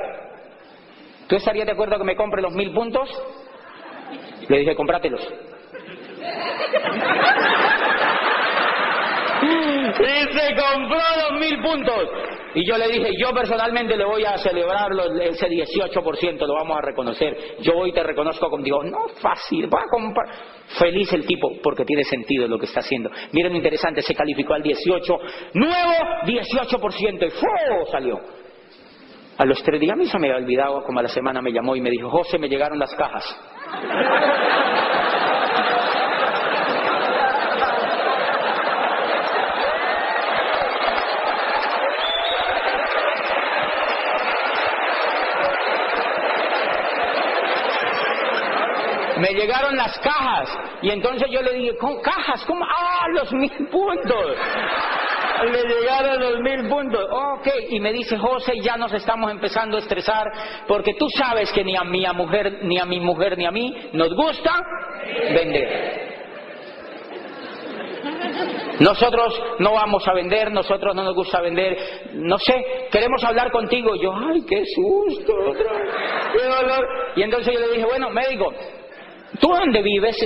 ¿Tú estarías de acuerdo que me compre los 1.000 puntos? Le dije, cómpratelos. Y se compró los 1.000 puntos. Y yo le dije, yo personalmente le voy a celebrar ese 18%, lo vamos a reconocer. Yo hoy te reconozco contigo. No, fácil, va a comprar. Feliz el tipo, porque tiene sentido lo que está haciendo. Miren lo interesante, se calificó al 18, nuevo 18%, y ¡fu! Salió. A los 3 días, a mí se me había olvidado, como a la semana me llamó y me dijo, José, me llegaron las cajas. Me llegaron las cajas. Y entonces yo le dije, ¿cómo cajas? ¿Cómo? ¡Ah, los 1.000 puntos! Le llegaron los 1.000 puntos. Ok. Y me dice, José, ya nos estamos empezando a estresar porque tú sabes que ni a mi mujer, ni a mí nos gusta vender. Nosotros no vamos a vender, nosotros no nos gusta vender, no sé, queremos hablar contigo. Yo, ay, qué susto, qué dolor. Y entonces yo le dije, bueno, médico, ¿tú dónde vives?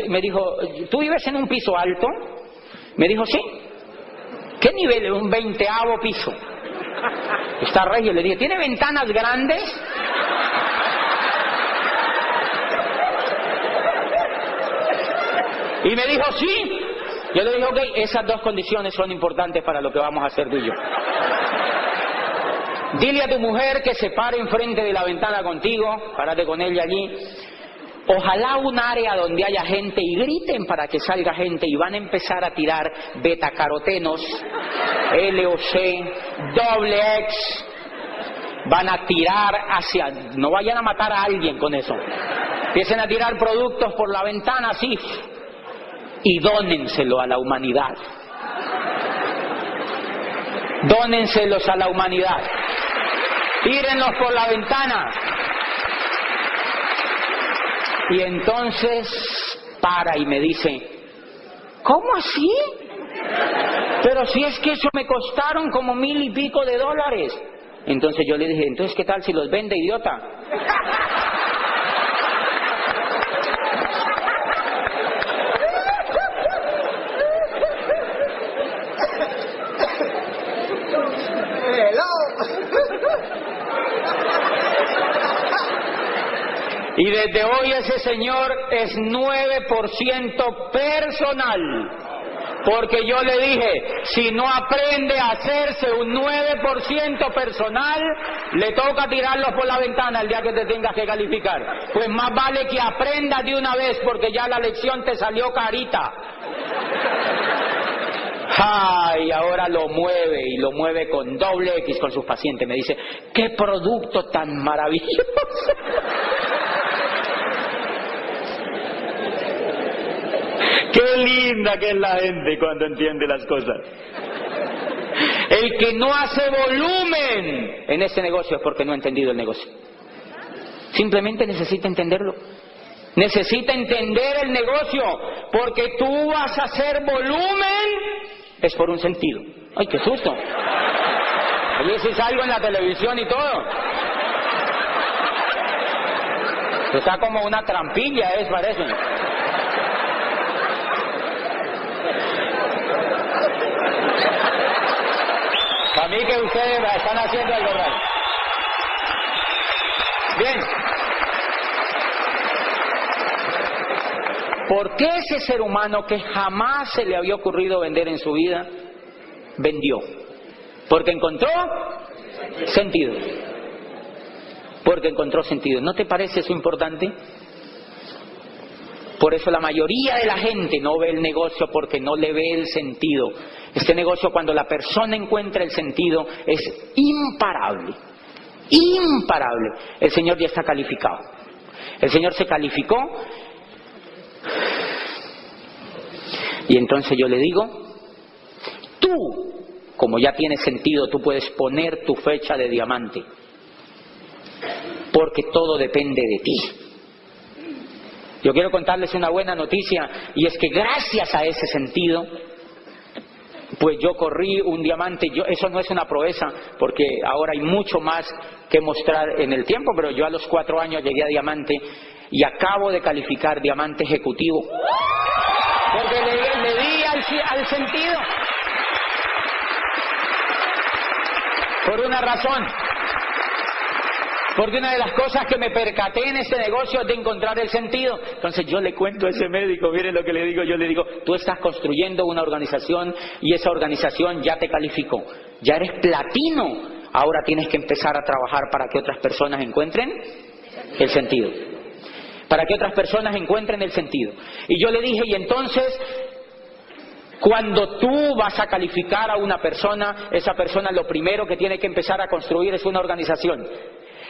Me dijo, ¿tú vives en un piso alto? Me dijo, sí. ¿Qué nivel? Un 20º piso. Está regio. Le dije, ¿tiene ventanas grandes? Y me dijo, sí. Yo le dije, ok, esas dos condiciones son importantes para lo que vamos a hacer tú y yo. Dile a tu mujer que se pare enfrente de la ventana contigo, párate con ella allí. Ojalá un área donde haya gente y griten para que salga gente y van a empezar a tirar betacarotenos, LOC, XX. Van a tirar hacia... No vayan a matar a alguien con eso. Empiecen a tirar productos por la ventana así y dónenselo a la humanidad. Dónenselos a la humanidad. Tírenlos por la ventana. Y entonces para y me dice, ¿cómo así? Pero si es que eso me costaron como $1,000 y pico. Entonces yo le dije, entonces, ¿qué tal si los vende, idiota? Y desde hoy ese señor es 9% personal. Porque yo le dije, si no aprende a hacerse un 9% personal, le toca tirarlo por la ventana el día que te tengas que calificar. Pues más vale que aprendas de una vez, porque ya la lección te salió carita. ¡Ay! Ahora lo mueve, y lo mueve con XX con sus pacientes. Me dice, ¡qué producto tan maravilloso! ¡Qué linda que es la gente cuando entiende las cosas! El que no hace volumen en este negocio es porque no ha entendido el negocio. Simplemente necesita entenderlo. Necesita entender el negocio, porque tú vas a hacer volumen es por un sentido. ¡Ay, qué susto! Oye, si salgo en la televisión y todo. Está como una trampilla, parece. Para mí que ustedes están haciendo algo raro. Bien. ¿Por qué ese ser humano que jamás se le había ocurrido vender en su vida, vendió? Porque encontró sentido. Porque encontró sentido. ¿No te parece eso importante? Por eso la mayoría de la gente no ve el negocio, porque no le ve el sentido. Este negocio, cuando la persona encuentra el sentido, es imparable. Imparable. El Señor ya está calificado. El Señor se calificó. Y entonces yo le digo, tú, como ya tienes sentido, tú puedes poner tu fecha de diamante. Porque todo depende de ti. Yo quiero contarles una buena noticia, y es que gracias a ese sentido, pues yo corrí un diamante. Eso no es una proeza, porque ahora hay mucho más que mostrar en el tiempo, pero yo a los 4 años llegué a diamante y acabo de calificar diamante ejecutivo. Porque le di al sentido. Por una razón. Porque una de las cosas que me percaté en este negocio es de encontrar el sentido. Entonces yo le cuento a ese médico, miren lo que le digo, yo le digo, tú estás construyendo una organización y esa organización ya te calificó. Ya eres platino. Ahora tienes que empezar a trabajar para que otras personas encuentren el sentido. Para que otras personas encuentren el sentido. Y yo le dije, y entonces, cuando tú vas a calificar a una persona, esa persona lo primero que tiene que empezar a construir es una organización.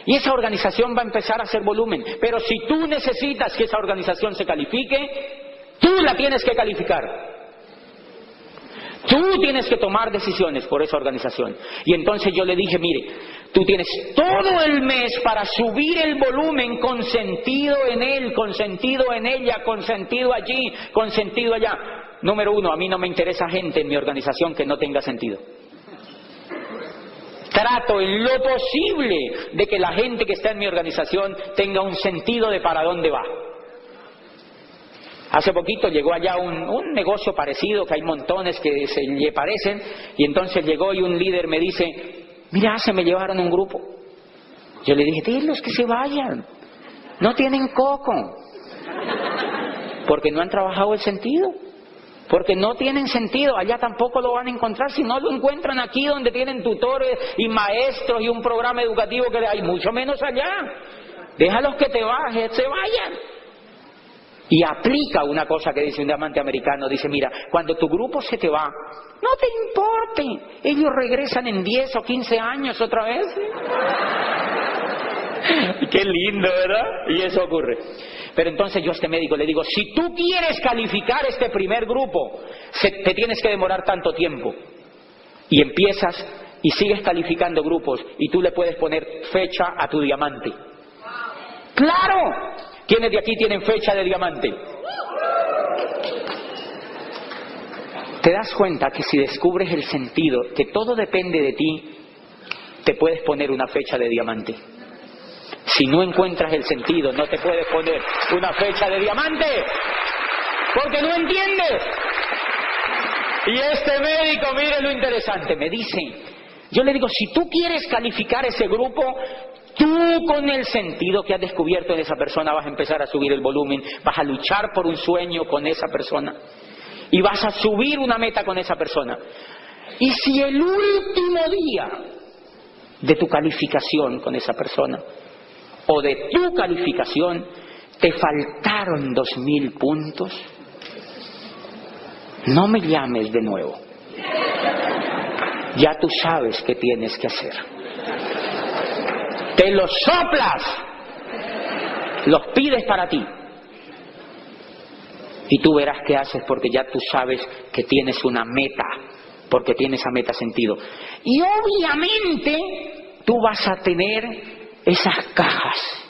Y esa organización va a empezar a hacer volumen. Pero si tú necesitas que esa organización se califique, tú la tienes que calificar. Tú tienes que tomar decisiones por esa organización. Y entonces yo le dije, mire, tú tienes todo el mes para subir el volumen con sentido en él, con sentido en ella, con sentido allí, con sentido allá. Número 1, a mí no me interesa gente en mi organización que no tenga sentido. Trato en lo posible de que la gente que está en mi organización tenga un sentido de para dónde va. Hace poquito llegó allá un negocio parecido, que hay montones que se le parecen, y entonces llegó y un líder me dice, mira, se me llevaron un grupo. Yo le dije, dilos que se vayan, no tienen coco, porque no han trabajado el sentido. Porque no tienen sentido, allá tampoco lo van a encontrar. Si no lo encuentran aquí donde tienen tutores y maestros y un programa educativo que hay, mucho menos allá. Déjalos que se vayan. Y aplica una cosa que dice un diamante americano, dice, mira, cuando tu grupo se te va, no te importe, ellos regresan en 10 o 15 años otra vez. Qué lindo, ¿verdad? Y eso ocurre. Pero entonces yo a este médico le digo, si tú quieres calificar este primer grupo, te tienes que demorar tanto tiempo. Y empiezas y sigues calificando grupos y tú le puedes poner fecha a tu diamante. ¡Claro! ¿Quiénes de aquí tienen fecha de diamante? te das cuenta que si descubres el sentido, que todo depende de ti, te puedes poner una fecha de diamante. Si no encuentras el sentido, no te puedes poner una fecha de diamante, porque no entiendes. Y este médico, mire lo interesante, me dice, yo le digo, si tú quieres calificar ese grupo, tú con el sentido que has descubierto en esa persona vas a empezar a subir el volumen, vas a luchar por un sueño con esa persona y vas a subir una meta con esa persona. Y si el último día de tu calificación con esa persona o de tu calificación te faltaron 2000 puntos, no me llames de nuevo. Ya tú sabes qué tienes que hacer. Te los soplas, los pides para ti. Y tú verás qué haces, porque ya tú sabes que tienes una meta, porque tiene esa meta sentido. Y obviamente tú vas a tener esas cajas.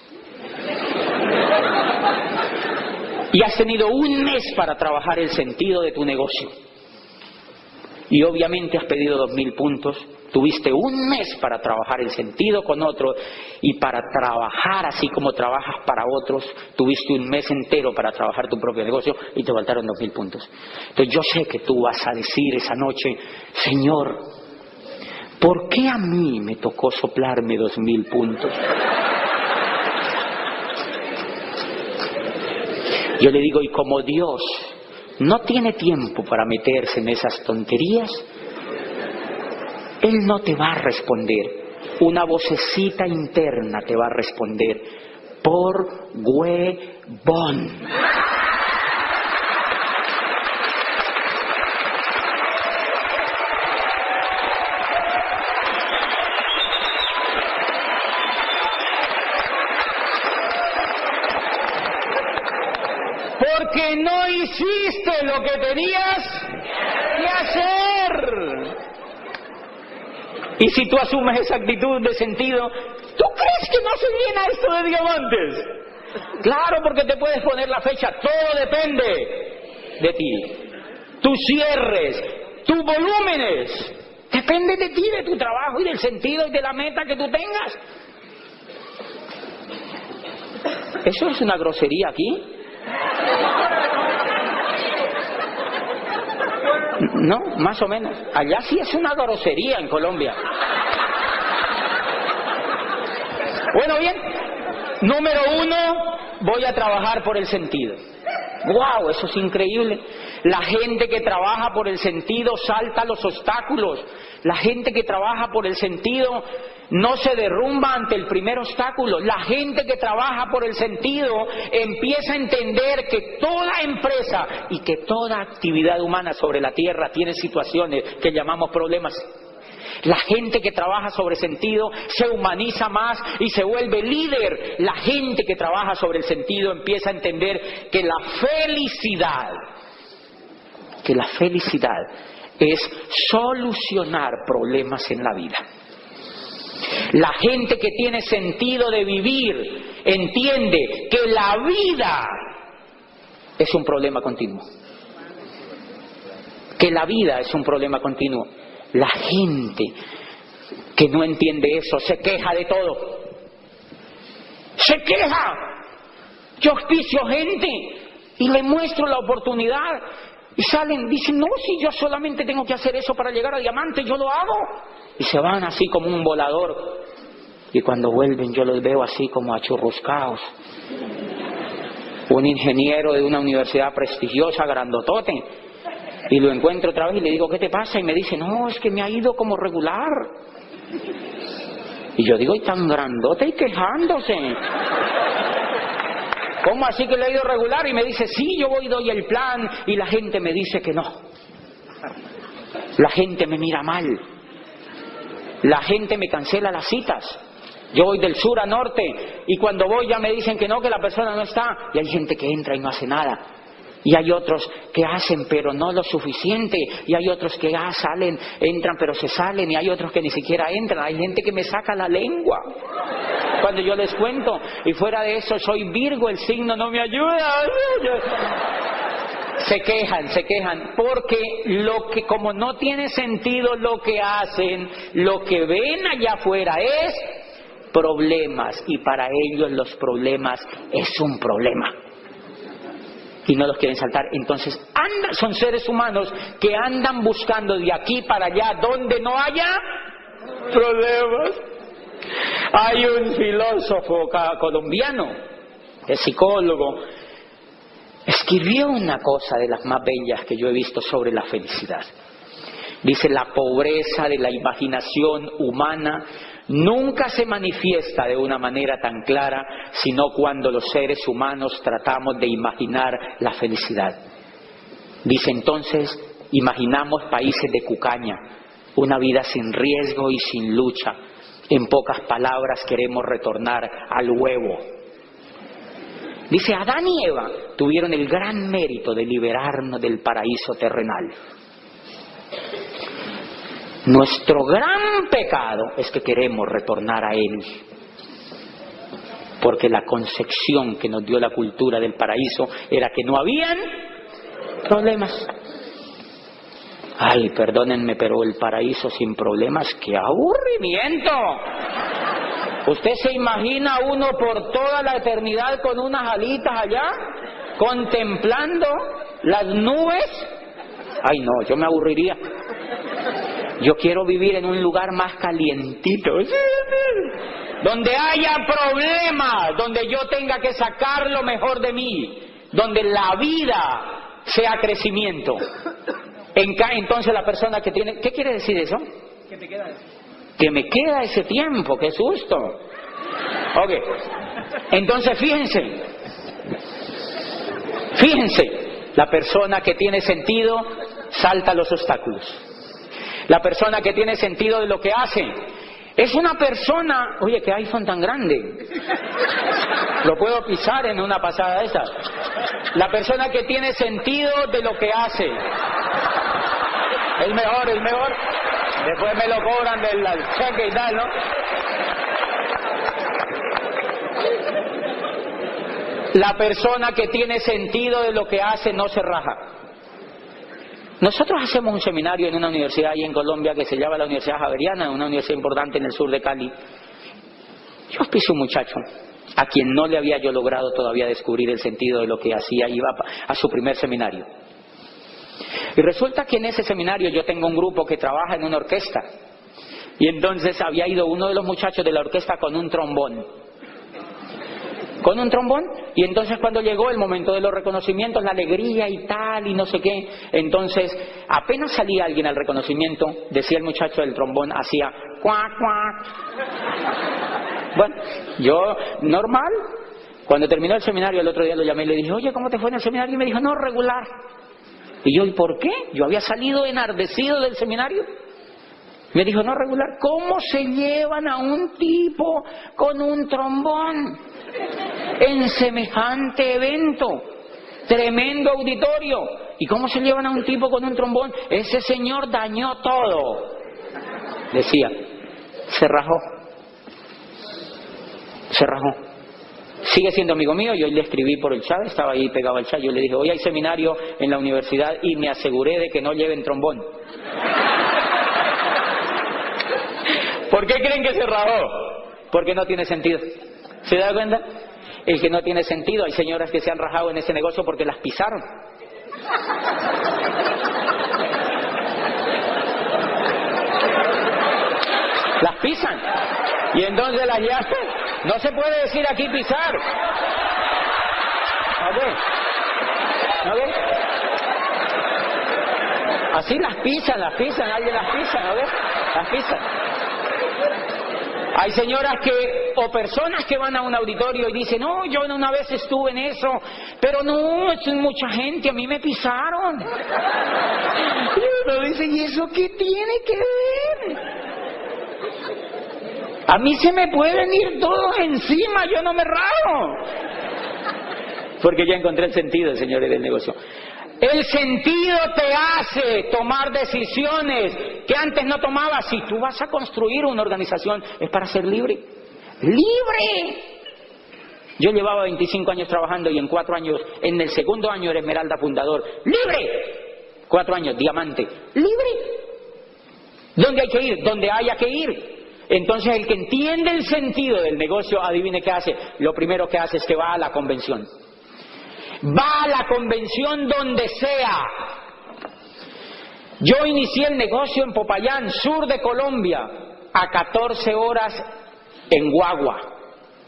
Y has tenido un mes para trabajar el sentido de tu negocio. Y obviamente has pedido 2000 puntos. Tuviste un mes para trabajar el sentido con otro, y para trabajar así como trabajas para otros, tuviste un mes entero para trabajar tu propio negocio y te faltaron 2000 puntos. Entonces yo sé que tú vas a decir esa noche, Señor, ¿por qué a mí me tocó soplarme 2000 puntos? Yo le digo, y como Dios no tiene tiempo para meterse en esas tonterías, Él no te va a responder. Una vocecita interna te va a responder, por huevón. Porque no hiciste lo que tenías que hacer. Y si tú asumes esa actitud de sentido, ¿tú crees que no se llena esto de diamantes? Claro, porque te puedes poner la fecha, todo depende de ti. Tus cierres, tus volúmenes, depende de ti, de tu trabajo y del sentido y de la meta que tú tengas. ¿Eso es una grosería aquí? No, más o menos. Allá sí es una grosería en Colombia. Bueno, bien. Número 1, voy a trabajar por el sentido. ¡Wow! Eso es increíble. La gente que trabaja por el sentido salta los obstáculos. La gente que trabaja por el sentido no se derrumba ante el primer obstáculo. La gente que trabaja por el sentido empieza a entender que toda empresa y que toda actividad humana sobre la tierra tiene situaciones que llamamos problemas. La gente que trabaja sobre sentido se humaniza más y se vuelve líder. La gente que trabaja sobre el sentido empieza a entender que la felicidad es solucionar problemas en la vida. La gente que tiene sentido de vivir entiende que la vida es un problema continuo. Que la vida es un problema continuo. La gente que no entiende eso se queja de todo. Se queja. Yo auspicio gente y le muestro la oportunidad y salen, dicen, no, si yo solamente tengo que hacer eso para llegar a diamante, yo lo hago. Y se van así como un volador. Y cuando vuelven yo los veo así como achurruscados. Un ingeniero de una universidad prestigiosa, grandotote. Y lo encuentro otra vez y le digo, ¿qué te pasa? Y me dice, no, es que me ha ido como regular. Y yo digo, ¿y tan grandote y quejándose? ¿Cómo así que le ha ido regular? Y me dice, sí, yo voy y doy el plan. Y la gente me dice que no. La gente me mira mal. La gente me cancela las citas. Yo voy del sur a norte y cuando voy ya me dicen que no, que la persona no está. Y hay gente que entra y no hace nada. Y hay otros que hacen pero no lo suficiente. Y hay otros que salen, entran pero se salen. Y hay otros que ni siquiera entran. Hay gente que me saca la lengua cuando yo les cuento. Y fuera de eso soy Virgo, el signo no me ayuda. Se quejan, porque como no tiene sentido lo que hacen, lo que ven allá afuera es problemas, y para ellos los problemas es un problema. Y no los quieren saltar. Entonces son seres humanos que andan buscando de aquí para allá donde no haya problemas. Hay un filósofo colombiano, es psicólogo, escribió una cosa de las más bellas que yo he visto sobre la felicidad. Dice: la pobreza de la imaginación humana nunca se manifiesta de una manera tan clara, sino cuando los seres humanos tratamos de imaginar la felicidad. Dice: entonces imaginamos países de cucaña, una vida sin riesgo y sin lucha. En pocas palabras, queremos retornar al huevo. Dice: Adán y Eva tuvieron el gran mérito de liberarnos del paraíso terrenal. Nuestro gran pecado es que queremos retornar a él, porque la concepción que nos dio la cultura del paraíso era que no habían problemas. Ay, perdónenme, pero el paraíso sin problemas, ¡qué aburrimiento! ¿Usted se imagina uno por toda la eternidad con unas alitas allá, contemplando las nubes? Ay, no, yo me aburriría. Yo quiero vivir en un lugar más calientito, donde haya problemas, donde yo tenga que sacar lo mejor de mí, donde la vida sea crecimiento. Entonces la persona que tiene... ¿Qué quiere decir eso? ¿Qué te queda? Que me queda ese tiempo, qué susto. Ok, entonces fíjense, la persona que tiene sentido salta los obstáculos. La persona que tiene sentido de lo que hace es una persona... Oye, qué iPhone tan grande, lo puedo pisar en una pasada esa. La persona que tiene sentido de lo que hace, el mejor. Después me lo cobran del cheque y tal, ¿no? La persona que tiene sentido de lo que hace no se raja. Nosotros hacemos un seminario en una universidad ahí en Colombia que se llama la Universidad Javeriana, una universidad importante en el sur de Cali. Yo auspicio un muchacho a quien no le había yo logrado todavía descubrir el sentido de lo que hacía, iba a su primer seminario. Y resulta que en ese seminario yo tengo un grupo que trabaja en una orquesta. Y entonces había ido uno de los muchachos de la orquesta con un trombón. Y entonces cuando llegó el momento de los reconocimientos, la alegría y tal y no sé qué, entonces apenas salía alguien al reconocimiento, decía el muchacho del trombón, hacía cuac, cuac. Bueno, yo normal. Cuando terminó el seminario el otro día lo llamé y le dije: oye, ¿cómo te fue en el seminario? Y me dijo: no, regular. Y yo: ¿y por qué? Yo había salido enardecido del seminario. Me dijo: no, regular. ¿Cómo se llevan a un tipo con un trombón en semejante evento? Tremendo auditorio. ¿Y cómo se llevan a un tipo con un trombón? Ese señor dañó todo. Decía. Se rajó. Sigue siendo amigo mío. Yo le escribí por el chat, estaba ahí pegado al chat. Yo le dije: hoy hay seminario en la universidad y me aseguré de que no lleven trombón. ¿Por qué creen que se rajó? Porque no tiene sentido. ¿Se da cuenta? El que no tiene sentido. Hay señoras que se han rajado en ese negocio porque las pisaron. Las pisan. Y entonces las llaman. No se puede decir aquí pisar. ¿Ok? Así las pisan, alguien las pisa, ¿no ves? Las pisan. Hay señoras o personas que van a un auditorio y dicen: no, yo una vez estuve en eso, pero no, es mucha gente, a mí me pisaron. Y uno dice: ¿y eso qué tiene que ver? A mí se me pueden ir todos encima, yo no me rajo. Porque ya encontré el sentido, señores del negocio. El sentido te hace tomar decisiones que antes no tomabas. Si tú vas a construir una organización, es para ser libre. ¡Libre! Yo llevaba 25 años trabajando y en 4 años, en el segundo año era Esmeralda fundador. ¡Libre! 4 años, diamante. ¡Libre! ¿Dónde hay que ir? Donde haya que ir. Entonces el que entiende el sentido del negocio, adivine qué hace. Lo primero que hace es que va a la convención. Va a la convención donde sea. Yo inicié el negocio en Popayán, sur de Colombia, a 14 horas en guagua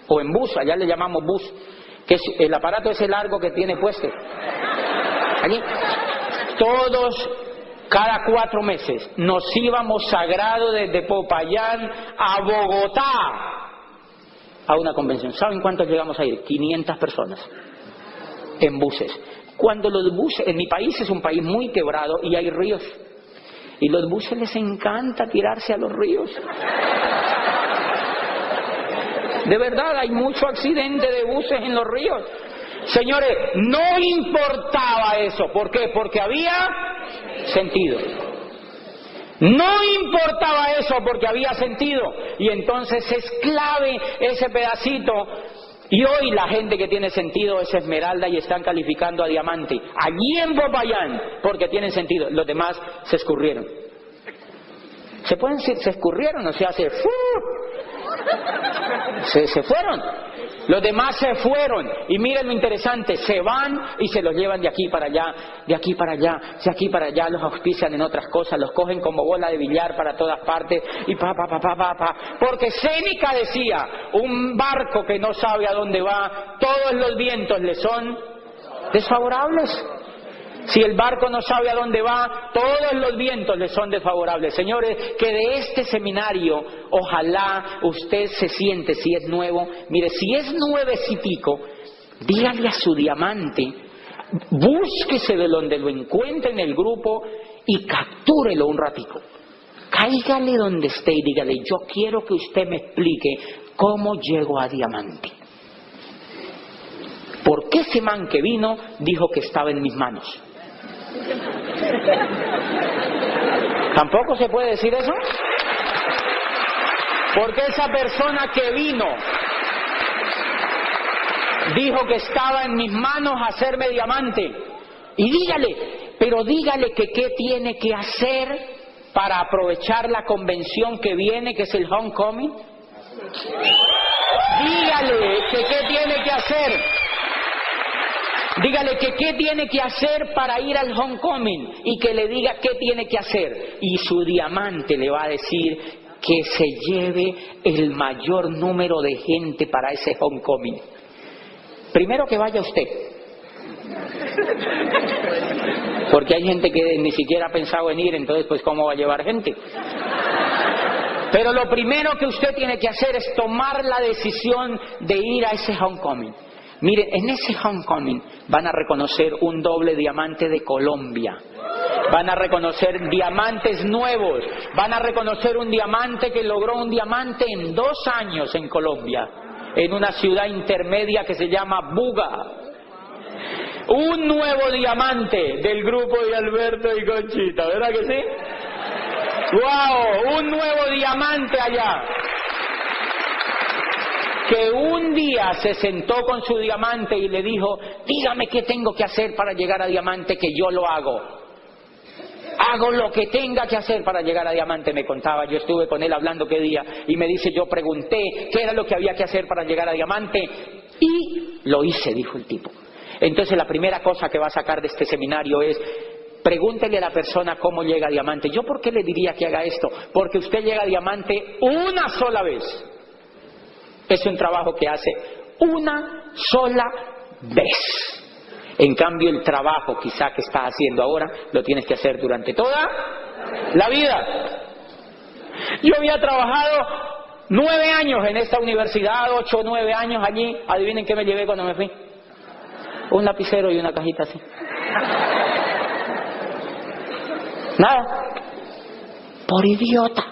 o en bus, allá le llamamos bus, que es el aparato ese largo que tiene puesto. Allí, todos, cada 4 meses, nos íbamos sagrado desde Popayán a Bogotá a una convención. ¿Saben cuántos llegamos a ir? 500 personas en buses. Cuando los buses, en mi país es un país muy quebrado y hay ríos, y los buses les encanta tirarse a los ríos. De verdad, hay mucho accidente de buses en los ríos. Señores, no importaba eso. ¿Por qué? Porque había sentido. No importaba eso porque había sentido. Y entonces es clave ese pedacito. Y hoy la gente que tiene sentido es esmeralda y están calificando a diamante. Allí en Popayán, porque tienen sentido. Los demás se escurrieron. Se pueden decir, se escurrieron, o sea, se fueron. Los demás se fueron. Y miren lo interesante, se van y se los llevan de aquí para allá, de aquí para allá, de aquí para allá, los auspician en otras cosas, los cogen como bola de billar para todas partes y porque Séneca decía, un barco que no sabe a dónde va, todos los vientos le son desfavorables. Si el barco no sabe a dónde va, todos los vientos le son desfavorables. Señores, que de este seminario, ojalá usted se siente, si es nuevo, mire, si es nuevecitico, dígale a su diamante, búsquese de donde lo encuentre en el grupo y captúrelo un ratico. Cáigale donde esté y dígale, yo quiero que usted me explique cómo llego a diamante. Porque ese man que vino dijo que estaba en mis manos. ¿Tampoco se puede decir eso? Porque esa persona que vino dijo que estaba en mis manos hacerme diamante. Y dígale, pero dígale que qué tiene que hacer para aprovechar la convención que viene, que es el Homecoming. Dígale que qué tiene que hacer. Dígale que qué tiene que hacer para ir al Homecoming y que le diga qué tiene que hacer. Y su diamante le va a decir que se lleve el mayor número de gente para ese Homecoming. Primero que vaya usted. Porque hay gente que ni siquiera ha pensado en ir, entonces pues ¿cómo va a llevar gente? Pero lo primero que usted tiene que hacer es tomar la decisión de ir a ese Homecoming. Miren, en ese Homecoming van a reconocer un doble diamante de Colombia. Van a reconocer diamantes nuevos. Van a reconocer un diamante que logró un diamante en 2 años en Colombia, en una ciudad intermedia que se llama Buga. Un nuevo diamante del grupo de Alberto y Conchita, ¿verdad que sí? ¡Wow! Un nuevo diamante allá, que un día se sentó con su diamante y le dijo, dígame qué tengo que hacer para llegar a diamante, que yo lo hago. Hago lo que tenga que hacer para llegar a diamante, me contaba. Yo estuve con él hablando qué día y me dice, yo pregunté qué era lo que había que hacer para llegar a diamante y lo hice, dijo el tipo. Entonces la primera cosa que va a sacar de este seminario es, pregúntele a la persona cómo llega a diamante. ¿Yo por qué le diría que haga esto? Porque usted llega a diamante una sola vez. Es un trabajo que hace una sola vez. En cambio, el trabajo quizá que estás haciendo ahora, lo tienes que hacer durante toda la vida. Yo había trabajado 9 años en esta universidad, 8 o 9 años allí. Adivinen qué me llevé cuando me fui. Un lapicero y una cajita así. Nada. Por idiota.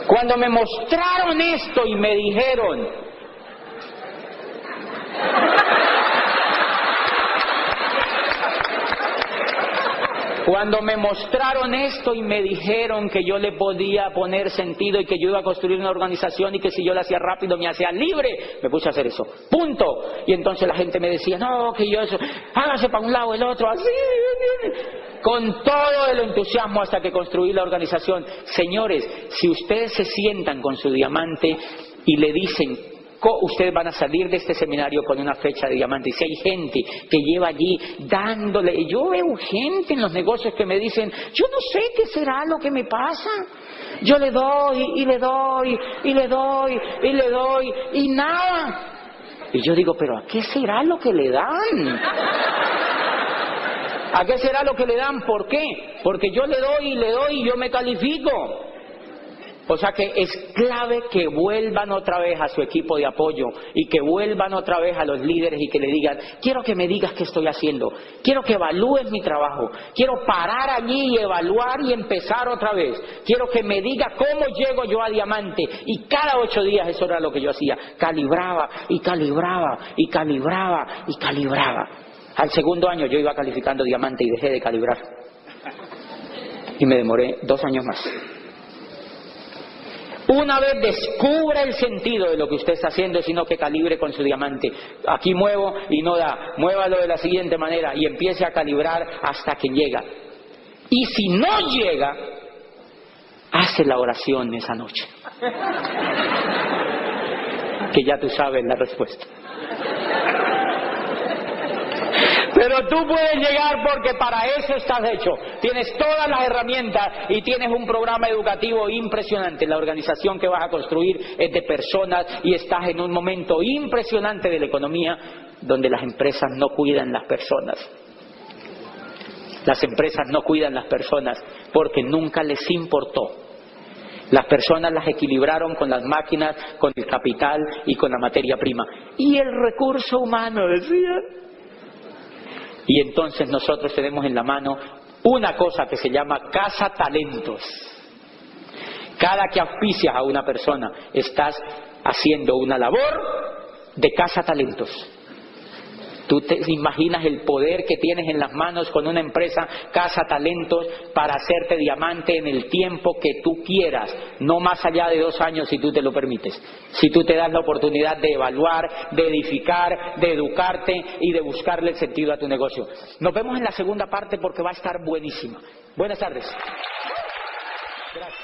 Cuando me mostraron esto y me dijeron, Cuando me mostraron esto y me dijeron que yo le podía poner sentido y que yo iba a construir una organización y que si yo la hacía rápido me hacía libre, me puse a hacer eso. Punto. Y entonces la gente me decía, no, que yo eso, hágase para un lado, el otro, así. Con todo el entusiasmo hasta que construí la organización. Señores, si ustedes se sientan con su diamante y le dicen, ustedes van a salir de este seminario con una fecha de diamante. Y si hay gente que lleva allí dándole, yo veo gente en los negocios que me dicen, yo no sé qué será lo que me pasa. Yo le doy y le doy y le doy y le doy y nada. Y yo digo, pero ¿a qué será lo que le dan? ¿A qué será lo que le dan? ¿Por qué? Porque yo le doy y le doy y yo me califico. O sea que es clave que vuelvan otra vez a su equipo de apoyo y que vuelvan otra vez a los líderes y que le digan, quiero que me digas qué estoy haciendo, quiero que evalúes mi trabajo, quiero parar allí y evaluar y empezar otra vez, quiero que me diga cómo llego yo a diamante. Y cada 8 días eso era lo que yo hacía, calibraba y calibraba y calibraba y calibraba. Al segundo año yo iba calificando diamante y dejé de calibrar y me demoré 2 años más. Una vez descubra el sentido de lo que usted está haciendo, sino que calibre con su diamante. Aquí muevo y no da, muévalo de la siguiente manera y empiece a calibrar hasta que llega. Y si no llega, hace la oración esa noche, que ya tú sabes la respuesta. Pero tú puedes llegar porque para eso estás hecho. Tienes todas las herramientas y tienes un programa educativo impresionante. La organización que vas a construir es de personas y estás en un momento impresionante de la economía donde las empresas no cuidan las personas. Las empresas no cuidan las personas porque nunca les importó. Las personas las equilibraron con las máquinas, con el capital y con la materia prima. Y el recurso humano, decía. Y entonces nosotros tenemos en la mano una cosa que se llama Casa Talentos. Cada que auspicias a una persona, estás haciendo una labor de Casa Talentos. Tú te imaginas el poder que tienes en las manos con una empresa Casa Talentos para hacerte diamante en el tiempo que tú quieras, no más allá de 2 años si tú te lo permites. Si tú te das la oportunidad de evaluar, de edificar, de educarte y de buscarle el sentido a tu negocio. Nos vemos en la segunda parte porque va a estar buenísima. Buenas tardes. Gracias.